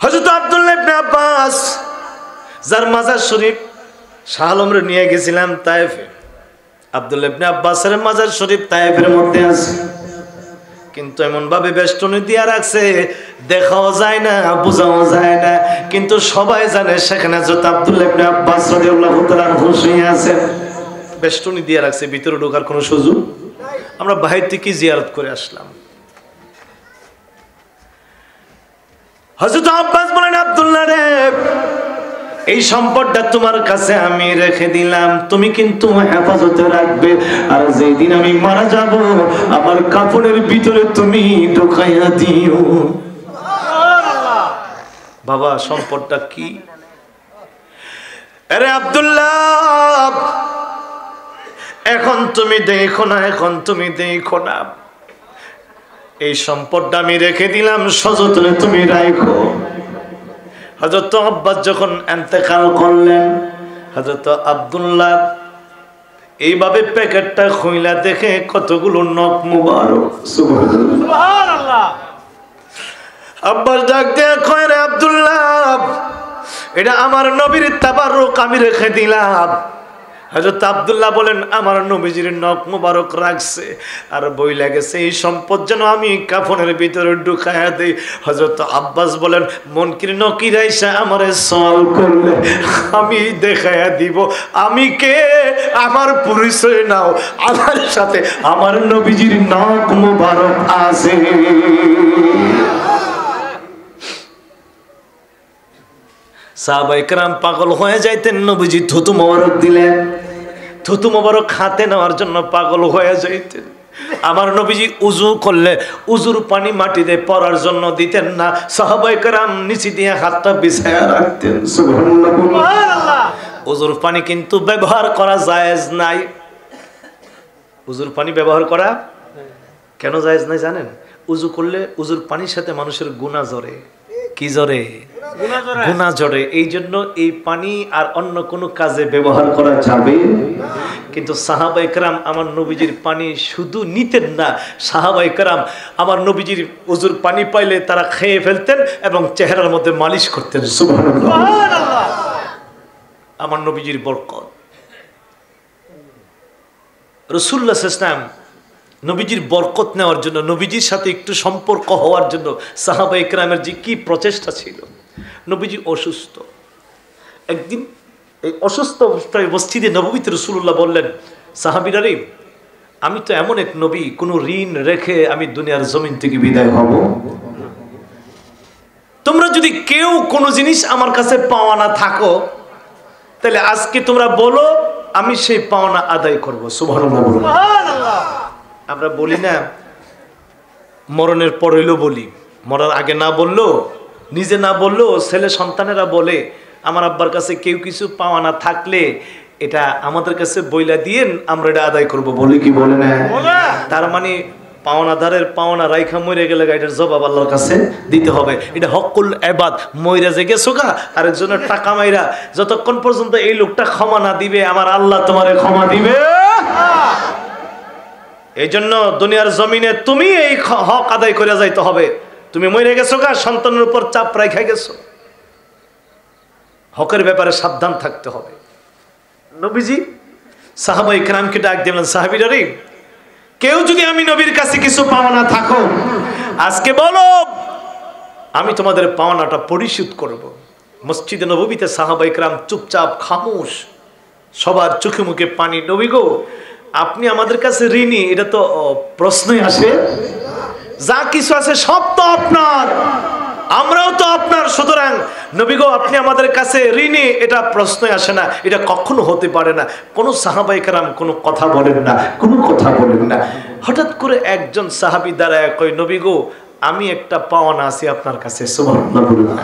হযরত আব্দুল্লাহ ইবনে আব্বাস, যার মাজার শরীফ শাহ আলমরে নিয়ে গেছিলাম তায়েফে, আব্দুল্লাহ ইবনে আব্বাসের মাজার শরীফ তায়েফের মধ্যে আছে, কিন্তু এমন ভাবে বেষ্টনী দিয়া রাখছে দেখাও যায় না, বোঝাও যায় না, কিন্তু সবাই জানে সেখানে হযরত আব্দুল্লাহ ইবনে আব্বাস রাদিয়াল্লাহু তাআলা শুয়ে আছেন। বেষ্টনী দিয়া রাখছে, ভিতরে ঢোকার কোনো সুযোগ। আমরা বাহির থেকে জিয়ারত করে আসলাম। হযরত আব্বাস বলেন, আব্দুল্লাহ রে, এই সম্পদটা তোমার কাছে আমি রেখে দিলাম, তুমি কিন্তু হেফাজতে রাখবে, আর যেদিন আমি মারা যাব আমার কাপড়ের ভিতরে তুমি ঢুকাইয়া দিও। বাবা, সম্পদটা কি? আরে আব্দুল্লাহ, এখন তুমি দেখো না, এখন তুমি দেখো না, এই সম্পদটা আমি রেখে দিলাম, সযত্নে তুমি রাখো। হযরত আব্বাস যখন ইন্তেকাল করলেন, হযরত আব্দুল্লাহ এইভাবে প্যাকেটটা খুইলা দেখে কতগুলো নখ মুবারক। সুবহানাল্লাহ। আব্বাস ডাক দিয়ে কয়, রে আব্দুল্লাহ, এটা আমার নবীর তাবারুক, আমি রেখে দিলাম। হযরত আব্দুল্লাহ বলেন, আমার নবীজির নখ মুবারক রাখছে আর বই লাগেছে, এই সম্পদ যেন আমি কাফনের ভিতরে ঢুকায়া দেই। হযরত আব্বাস বলেন, মুনকির নকির আইসা আমারে সওয়াল করলে আমি দেখায়া দিব আমি কে, আমার পরিচয় নাও, আমার সাথে আমার নবীজির নখ মুবারক আছে। সাহাবায়ে কেরাম পাগল হয়ে যাইতেন, নবীজি থুতু মোবারক দিলেন, থুতু মোবারক হাতে নেওয়ার জন্য পাগল হয়ে যাইতেন। আমার নবীজি উজু করলে উজুর পানি মাটিতে পড়ার জন্য দিতেন না, সাহাবায়ে কেরাম নিচে দিয়ে হাতটা বিছায়া রাখতেন। সুবহানাল্লাহ। উজুর পানি কিন্তু ব্যবহার করা জায়েজ নাই। উজুর পানি ব্যবহার করা কেন জায়েজ নাই জানেন? উজু করলে উজুর পানির সাথে মানুষের গুনাহ জড়ে। কি জড়ে? গুনাহ জড়ে। এই জন্য এই পানি আর অন্য কোনো কাজে ব্যবহার করা যাবে। কিন্তু সাহাবায়ে কেরাম আমার নবীজির পানি শুধু নিতেন না, সাহাবায়ে কেরাম আমার নবীজির উজুর পানি পাইলে তারা খেয়ে ফেলতেন এবং চেহারার মধ্যে মালিশ করতেন। সুবহানাল্লাহ। আমার নবীজির বরকত। রাসূলুল্লাহ সাল্লাল্লাহু আলাইহি ওয়াসাল্লাম নবীজির বরকত নেওয়ার জন্য, নবীজির সাথে একটু সম্পর্ক হওয়ার জন্য সাহাবায়ে কেরামের যে কি প্রচেষ্টা ছিল। নবীজি অসুস্থ, একদিন এই অসুস্থ অবস্থায় মসজিদে নববীতে রাসূলুল্লাহ বললেন, সাহাবীরা রে, আমি তো এমন এক নবী, কোনো ঋণ রেখে আমি দুনিয়ার জমিন থেকে বিদায় হব? তোমরা যদি কেউ কোনো জিনিস আমার কাছে পাওয়ানা থাকো, তাহলে আজকে তোমরা বলো, আমি সেই পাওনা আদায় করবো। সুবহানাল্লাহ। আমরা বলি না, মরণের পর হইলেও বলি, মরার আগে না বললো, নিজে না বললো, ছেলে সন্তানেরা বলে, আমার আব্বার কাছে কেউ কিছু পাওয়ানা থাকলে এটা আমাদের কাছে বইলা দিয়েন, আমরা এটা আদায় করবো। বলি কি বলে না? তার মানে পাওনাদারের পাওনা রাইখা মরে গেলে এটার জবাব আল্লাহর কাছে দিতে হবে। এটা হকুল ইবাদ। মইরা যে গেছো গা, আরেকজনের টাকা মাইরা, যতক্ষণ পর্যন্ত এই লোকটা ক্ষমা না দিবে, আমার আল্লাহ তোমারে ক্ষমা দিবে। এই জন্য দুনিয়ার জমিনে তুমি এই হক আদায় করে যাইতে হবে। তুমি মরে গেছো গা, সন্তানের উপর চাপ রাইখা গেছো, হকের ব্যাপারে সাবধান থাকতে হবে। নবীজি সাহাবায়ে কেরামকে ডাক দিলেন, সাহাবীরা রে, কেউ যদি আমি নবীর কাছে কিছু পাওনা থাকো, আজকে বলো, আমি তোমাদের পাওনাটা পরিশোধ করব। মসজিদে নববীতে সাহাবায়ে কেরাম চুপচাপ খামোশ, সবার চোখে মুখে পানি। নবী গো, আপনি আমাদের কাছে ঋণী, এটা তো প্রশ্নই আসে। যা কিছু আছে সব তো আপনার, আমরাও তো আপনার, সুতরাং নবী গো, আপনি আমাদের কাছে ঋণী, এটা প্রশ্নই আসে না, এটা কখনো হতে পারে না। কোনো সাহাবায়ে কেরাম কোনো কথা বলেন না, কোনো কথা বলেন না। হঠাৎ করে একজন সাহাবী দাঁড়ায় কয়, নবী গো, আমি একটা পাওনা আছি আপনার কাছে। সুবহানাল্লাহ।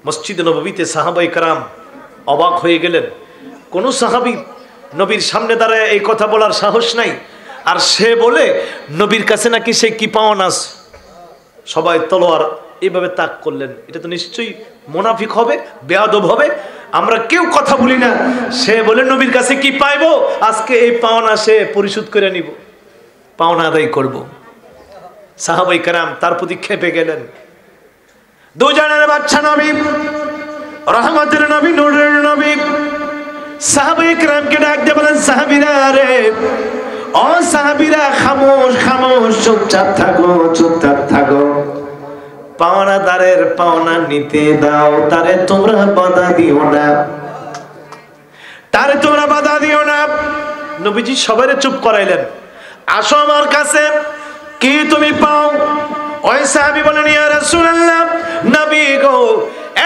মসজিদে নববীতে সাহাবায়ে কেরাম অবাক হয়ে গেলেন। কোন সাহাবী নবীর সামনে দাঁড়ায় এই কথা বলার সাহস নাই, আর সে বলে নবীর কাছে নাকি সে কি পাওনা আছে। সবাই তলোয়ার এইভাবে তাক করলেন, এটা তো নিশ্চয়ই মুনাফিক হবে, বেয়াদব হবে, আমরা কেউ কথা বলি না। সে বলে নবীর কাছে কি পাইবো, আজকে এই পাওনা সে পরিশোধ করে নিব, পাওনা আদায় করব। সাহাবায়ে কেরাম তার প্রতি ক্ষেপে গেলেন। দুজনের বাচ্চা নবী, রহমতের নবী, নূরের নবী। সাহাবায়ে কেরামকে ডাক দিয়ে বলেন, সাহাবীরা রে, ও সাহাবীরা, খামোশ খামোশ, চুপচাপ থাকো, চুপচাপ থাকো। পাওনাদারের পাওনা নিতে দাও, তারে তোমরা বাধা দিও না, তারে তোমরা বাধা দিও না। নবীজি সবাইরে চুপ করাইলেন, আসো আমার কাছে, কি তুমি পাও? ওই সাহাবী বলেন, ইয়া রাসূলুল্লাহ, নবী গো,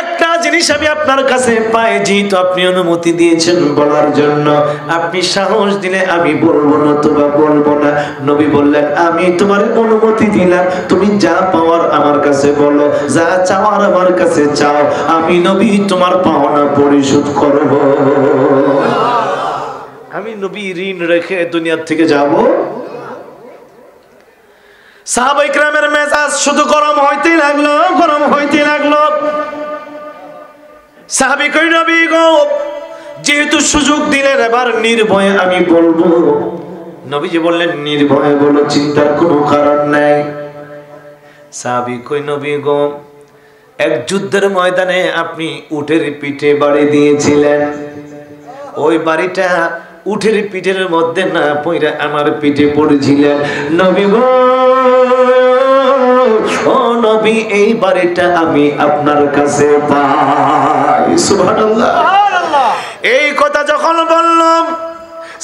একটা জিনিস আমি আপনার কাছে পাই, যেহেতু আপনি অনুমতি দিয়েছেন বলার জন্য, আপনি সাহস দিলে আমি বলবো, নতুবা বলবো না। নবী বললেন, আমি তোমার অনুমতি দিলাম, তুমি যা পাওয়ার আমার কাছে বলো, যা চাওয়ার আমার কাছে চাও, আমি নবী তোমার পাওনা পরিশোধ করব। আমি নবী ঋণ রেখে দুনিয়ার থেকে যাব? সাহাবায়ে কেরামের মেজাজ শুধু গরম হইতে লাগলো, গরম হইতে লাগলো। সাহাবী কই, নবী গো, যেহেতু সুযোগ দিলেন এবার নির্ভয়ে আমি বলবো। নবীজি বললেন নির্ভয়ে বলো, চিন্তার কোনো কারণ নাই। সাহাবী কই নবী গো, এক যুদ্ধের ময়দানে আপনি উটের পিঠে বাড়ি দিয়েছিলেন, ওই বাড়িটা উটের পিঠের মধ্যে না পইরা আমার পিঠে পড়েছিলেন। নবী গো, ও নবী, এই বাড়িটা আমি আপনার কাছে পাই। সুবহানাল্লাহ। এই কথা যখন বললাম,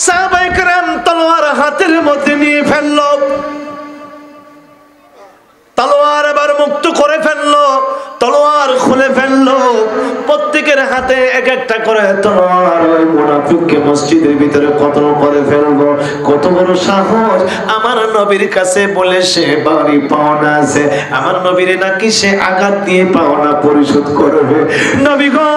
সাহাবায়ে কেরাম তলোয়ার হাতের মধ্যে নিয়ে ফেলল, তলোয়ার এবার মুক্ত করে ফেললো, তলোয়ার খুলে ফেললো, প্রত্যেকের হাতে এক একটা করে তলোয়ার। ওই মুনাফিককে মসজিদের ভিতরে কতল করে ফেলবো। কত বড় সাহস! আমার নবীর কাছে বলে সে বাড়ি পাওনা আছে, আমার নবীরে নাকি সে আঘাত দিয়ে পাওনা পরিশোধ করবে। নবী গো,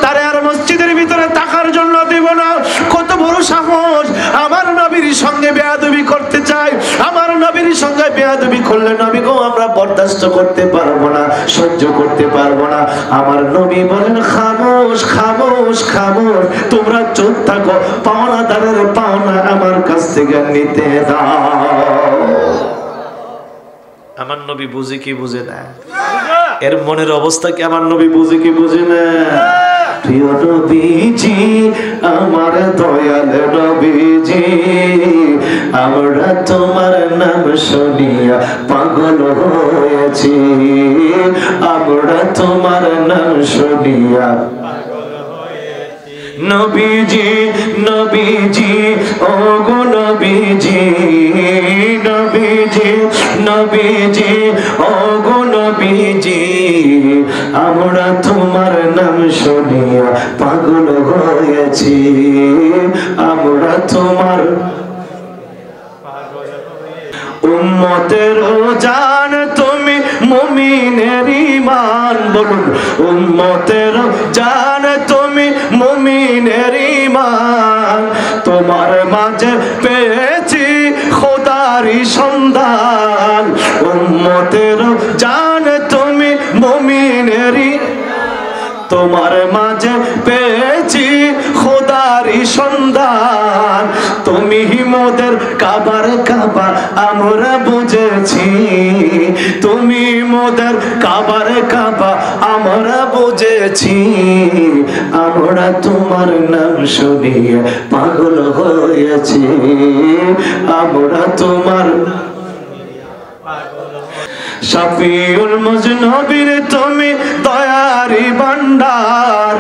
তারে আর মসজিদের ভিতরে থাকার জন্য দেব না। কত বড় সাহস! আমার নবীর সঙ্গে বেয়াদবি করতে চাই, আমার নবীর সঙ্গে বেয়াদবি করলে নবী গো আমরা বরদাস্ত করতে পারবো না, সহ্য করতে পারবো না। আমার নবী বলেন খামোশ খামোশ খামোশ, তোমরা চুপ থাকো, পাওনাদারের পাওনা আমার কাছ থেকে নিতে দাও। আমার নবী বুঝে কি বুঝে না? এর মনের অবস্থা কি আমার নবী বুঝে কি বুঝে না? প্রিয় নবীজি, আমার দয়াল নবীজি, আমরা তোমার নাম শুনিয়া পাগল হয়েছি, আমরা তোমার নাম শুনিয়া নবীজি নবীজি ও গো নবীজি নবীজি নবীজি ও গো নবীজি, আমরা তোমার নাম শুনিয়া পাগল হয়েছি, আমরা তোমার উম্মতের জান তুমি, মুমিনের ঈমান। বলুন, উম্মতের জান তুমি, মুমিনের ঈমান। তোমার মাঝে পেয়েছি খোদারি সন্ধান। উম্মতের জান তুমি, মুমিনের তোমার মাঝে পেয়েছি খোদারি সন্ধান। তুমি মোদের কাবার কাবা আমরা বুঝেছি, তুমি মোদের কাবার কাবা আমরা বুঝেছি, আমরা তোমার নাম শুনিয়ে পাগল হয়েছি, আমরা তোমার শাফিউল মুজনবির তুমি দয়ারি ভান্ডার।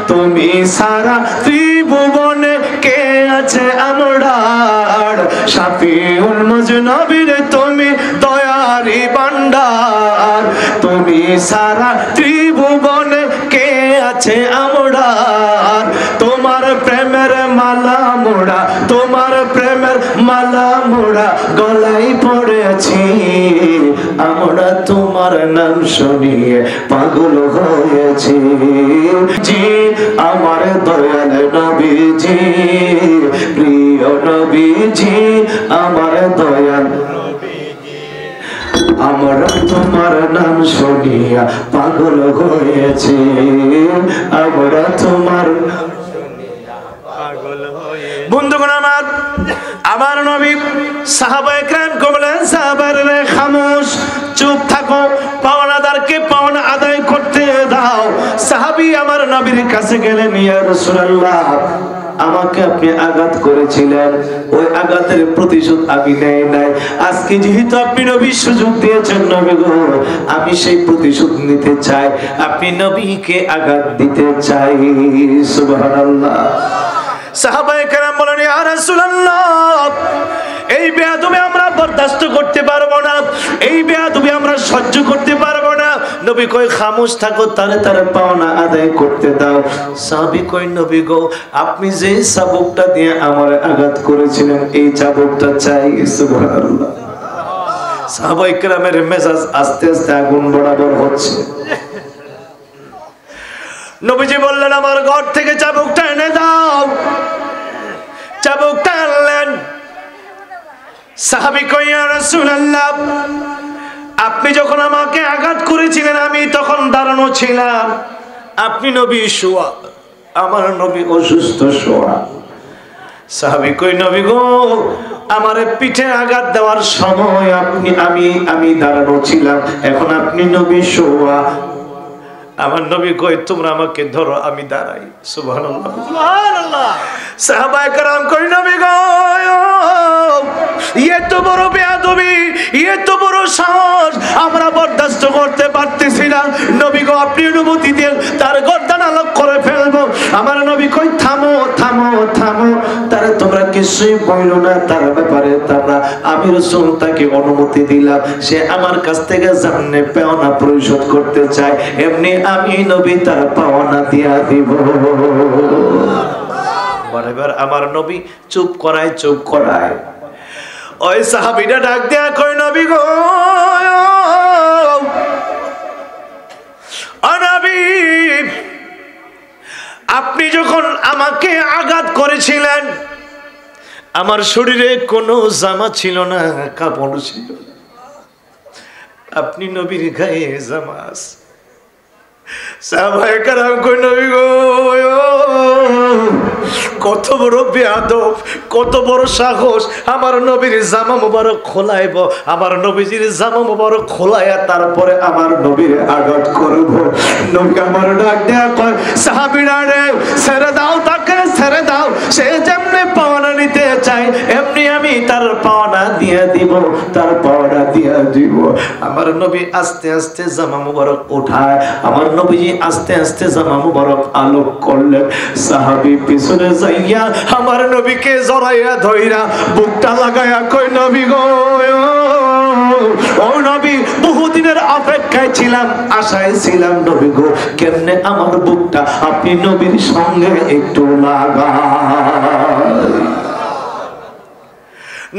তুমি সারা ত্রিভুবনে কে আছে আমরার। শাফিউল মুজনবির তুমি দয়ারি ভান্ডার। তুমি সারা ত্রিভুবনে কে আছে আমরার। তোমার প্রেমের মালা মোড়া, তোমার প্রেমের মালা মোড়া গলায় পড়েছি, আমরা তোমার নাম শুনিয়ে পাগল হয়েছি। জি আমার দয়াল নবীজি, প্রিয় নবীজি, আমার দয়াল আমরা তোমার নাম শুনিয়া পাগল হয়েছি, আমরা তোমার বন্ধুগণ আমার, আমার নবী সাহাবায়ে কেরামকে বলেন সাহাবারে খামোশ, চুপ থাকো, পাওনাদারকে পাওনা আদায় করতে দাও। সাহাবী আমার নবীর কাছে গেলেন, ইয়া রাসূলুল্লাহ, আমাকে আপনি আঘাত করেছিলেন, ওই আঘাতের প্রতিশোধ আমি নেই নাই। আজকে যেহেতু আপনি নবী সুযোগ দিয়েছেন নবী গো, আমি সেই প্রতিশোধ নিতে চাই, আপনি নবীকে আঘাত দিতে চাই। সুবহানাল্লাহ। সাহাবায়ে কেরাম বলেন, ইয়া রাসূলুল্লাহ, এই বেয়াদবি আমরা বরদাস্ত করতে পারবো না, এই বেয়াদবি আমরা সহ্য করতে পারবো না। নবী কই খামোশ থাকো, তারে তারে পাওনা আদায় করতে দাও। সাহাবী কই নবী গো, আপনি যে চাবুকটা দিয়ে আমার আঘাত করেছিলেন এই চাবুকটা চাই। সুবহানাল্লাহ। সাহাবায়ে কেরামের মেজাজ আস্তে আস্তে আগুন বরাবর হচ্ছে। নবীজি বললেন, আমার ঘর থেকে চাবুকটা এনে দাও। চাবুকটা আনলেন। সাহাবী কই, ইয়া রাসূলুল্লাহ, আপনি যখন আমাকে আঘাত করেছিলেন আমি তখন দাঁড়ানো ছিলাম, আপনি নবী শোয়া, আমার নবী অসুস্থ শোয়া। সাহাবী কই নবী গো আমারে পিঠে আঘাত দেওয়ার সময় আমি দাঁড়ানো ছিলাম, এখন আপনি নবী শোয়া। আমার নবী কই তোমরা আমাকে ধরো আমি দাঁড়াই। সুবহানাল্লাহ সুবহানাল্লাহ। সাহাবায়ে কেরাম কই নবী গো এত বড় বেয়াদবি, এত বড় সাহস আমরা বরদাস্ত করতে পারতেছি না। নবী গো আপনি অনুমতি দেন তার গর্দান আলোক করে ফেলবো। আমার নবী কই থামো থামো থামো, তারে তোমরা কিছুই বইলো না, তার ব্যাপারে তোমরা আমি রাসূল তাকে অনুমতি দিলাম, সে আমার কাছ থেকে জান্নে পাওনা পরিশোধ করতে চায়, এমনি আমি নবী তার পাওনা দিয়া দিব। বারবার আমার নবী চুপ করায়। ওই সাহাবীটা ডাক দেয়া কই নবী গো ও নবী আপনি যখন আমাকে আঘাত করেছিলেন আমার শরীরে কোনো জামা ছিল না, কাপড় ছিল না, আপনি নবীর গায়ে জামা আছে। সাহাবায়ে কেরাম কই নবী গো কত বড় বেয়াদব, কত বড় সাহস, আমার নবীর জামা মুবারক খোলাইব, আমার নবীজির জামা মুবারক খোলাইয়া তারপরে আমার নবীর আঘাত করব। নবী আমার ডাক দেয়া কয় সাহাবীরা রে ছেড়ে দাও, তাকে ছেড়ে দাও, সে যেমনি পাওনা নিতে চায় এমনি আমি তার পাওনা দিয়ে দিব, তার পাওনা দিয়ে দিব। আমার নবী আস্তে আস্তে জামা মুবারক উঠায়, আমার নবীজি আস্তে আস্তে জামা মুবারক আলোক করলেন। সাহাবী পিছনে যাইয়া আমার নবীকে জড়াইয়া ধইরা বুকটা লাগায়া কই নবী গো ও নবী বহুদিনের অপেক্ষায় ছিলাম, আশায় ছিলাম নবী গো কেমনে আমার বুকটা আপনি নবীর সঙ্গে একটু লাগাই।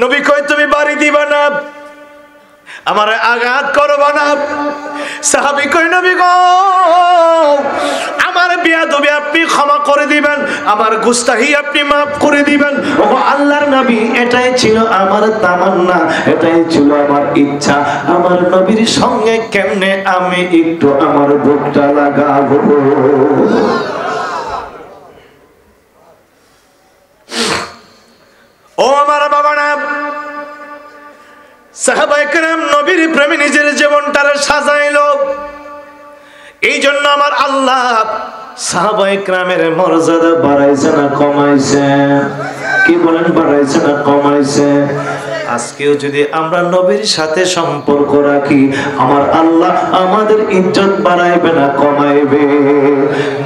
নবী কই তুমি বাড়ি দিবা না, আমারে আঘাত করবা না। সাহাবী কই নবী গো আমার বেয়াদবি আপনি ক্ষমা করে দিবেন, আমার গুস্তাহি আপনি মাফ করে দিবেন। ও আল্লাহর নবী এটাই ছিল আমার তামান্না, এটাই ছিল আমার ইচ্ছা, আমার নবীর সঙ্গে কেমনে আমি একটু আমার বুকটা লাগাবো। ও আমার বাবা না সাহাবায়ে কেরাম নবীর প্রেমে নিজের জীবনটারে সাজাইলো। এই জন্য আমার আল্লাহ সাহাবায়ে কেরামের মর্যাদা বাড়াইছে না কমাইছে? কি বলেন, বাড়াইছে না কমাইছে? আজকেও যদি আমরা নবীর সাথে সম্পর্ক রাখি আমার আল্লাহ আমাদের ইজ্জত বাড়াইবে না কমাইবে?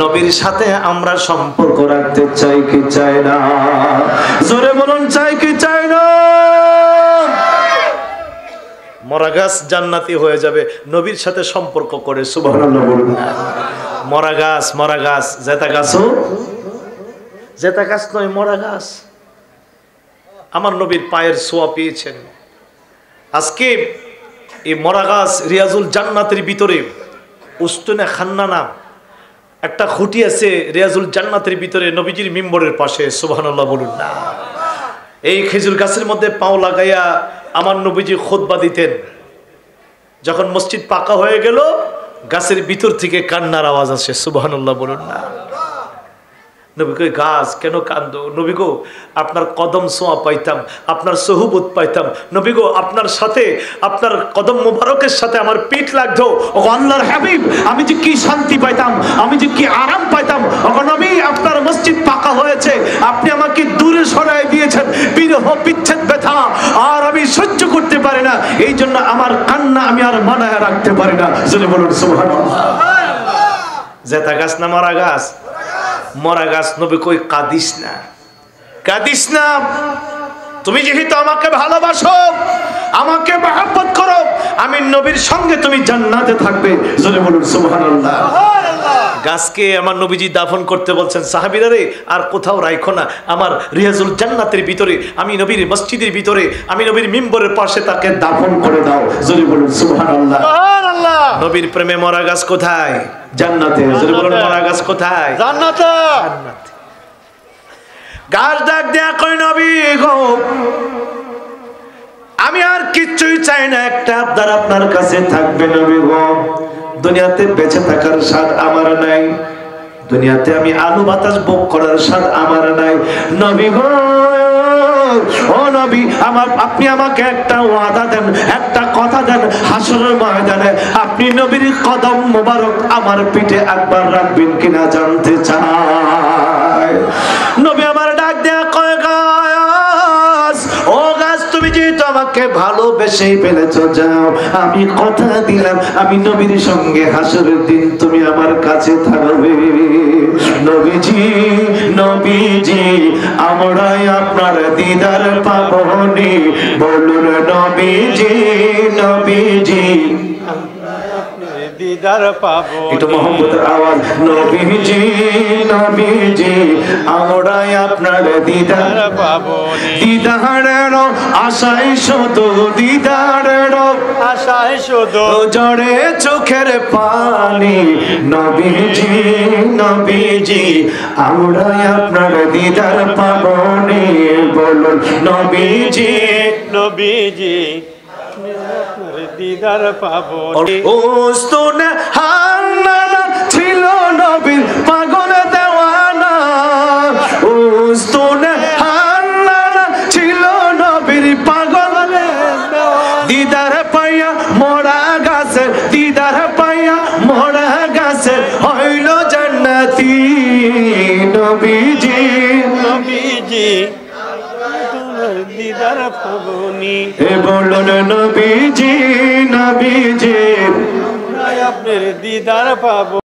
নবীর সাথে আমরা সম্পর্ক রাখতে চাই কি চাই না? জোরে বলুন চাই কি চাই না? মরা গাছ জান্নাতি হয়ে যাবে নবীর সাথে সম্পর্ক করে। সুবহানাল্লাহ বলুন। মরা গাছ জেতা গাছও জেতা গাছ নয়, মরা গাছ। আমার নবীর পায়ের ছোঁয়া পেয়েছেন। আজকে এই মরা গাছ রিয়াজুল জান্নাতের ভিতরে উস্তুনে খান্না নাম একটা খুঁটি আছে রিয়াজুল জান্নাতের ভিতরে নবীজির মিম্বরের পাশে। সুবহানাল্লাহ বলুন না। এই খেজুর গাছের মধ্যে পাও লাগাইয়া আমার নবীজি খুতবা দিতেন। যখন মসজিদ পাকা হয়ে গেল গাছের ভিতর থেকে কান্নার আওয়াজ আসে। সুবহানাল্লাহ বলুন না। নবী কই গাছ কেন কান্দো? নবী গো আপনার কদম ছোঁয়া পাইতাম, আপনার সহুবত পাইতাম। নবী গো আপনার সাথে আপনার কদম মুবারকের সাথে আমার পিঠ লাগতো। ও আল্লাহর হাবিব আমি যে কি শান্তি পাইতাম, আমি যে কি আরাম পাইতাম। ও নবী আপনার মসজিদ পাকা হয়েছে, আপনি আমাকে দূরে সরাই দিয়েছেন, বিরহ বিচ্ছেদ ব্যথা আর আমি সহ্য করতে পারি না, এই জন্য আমার কান্না আমি আর মানায় রাখতে পারি না। জোরে বলুন সুবহানাল্লাহ। জেতা গাছ না মরা গাছ? মরা গাছ। নবী কই কাঁদিস না, কাঁদিস না, তুমি যেহেতু আমাকে ভালোবাসো, আমাকে মহব্বত করো, আমি নবীর সঙ্গে তুমি জান্নাতে থাকবে। জোরে বলুন সুবহানাল্লাহ। গাছকে আমার নবীজি দাফন করতে বলছেন। সাহাবীরা রে আর কোথাও রাখো না, আমার রিয়াজুল জান্নাতের ভিতরে, আমি নবীর মসজিদের ভিতরে, আমি নবীর মিম্বরের পাশে তাকে দাফন করে দাও। জোরে বলুন সুবহানাল্লাহ। সুবহানাল্লাহ। নবীর প্রেমে মরা গাছ কোথায়? জান্নাতে। জোরে বলুন মরা গাছ কোথায়? জান্নাতে। জান্নাতে। গাছ ডাক দেয়া কই নবী গো আমি আর কিচ্ছুই চাই না, একটা আবদার আপনার কাছে থাকবে নবী গো। দুনিয়াতে বেঁচে থাকার স্বাদ আমার নাই, দুনিয়াতে আমি আলো বাতাস ভোগ করার স্বাদ আমার নাই। নবী গো, ও নবী, আপনি আমাকে একটা ওয়াদা দেন, একটা কথা দেন, হাসরের ময়দানে আপনি নবীর কদম মোবারক আমার পিঠে একবার রাখবেন কিনা জানতে চাই। নবী আমার ডাক দেয়া কয়, গাছ, ও গাছ, তুমি যেহেতু আমাকে ভালোবেসেই ফেলেছো, যাও, আমি কথা দিলাম আমি নবীর সঙ্গে হাসরের দিন তুমি আমার কাছে থাকবে। নবীজি, নবীজি, আমরাই আপনার দিদার পাবনি, বলুন নবীজি, নবীজি, দিদার পাবো। একটু মোহাম্মদের আওয়াজ, নবীজি, নবীজি, আমরাই আপনার দিদার পাবো। দিদারের আশায় শুধু, দিদারের আশায় শুধু জড়ে চোখের পানি, নবীজি, নবীজি, আমরাই আপনার দিদার পাবনি, বলুন নবীজি, নবীজি, দিদার পাবো। ওস্তুনে হান্নানা ছিল নবীর পাগল দেওয়ানা, ওস্তুনে হান্নানা ছিল নবীর পাগল দিদার পাইয়া মোরা গাছে, দিদার পাইয়া মোরা গাছে হইল জান্নাতি। নবীজি, নবীজি, দিদার পাবনি, বলুন নবীজি, নবীজি, আপনার দিদার পাবো।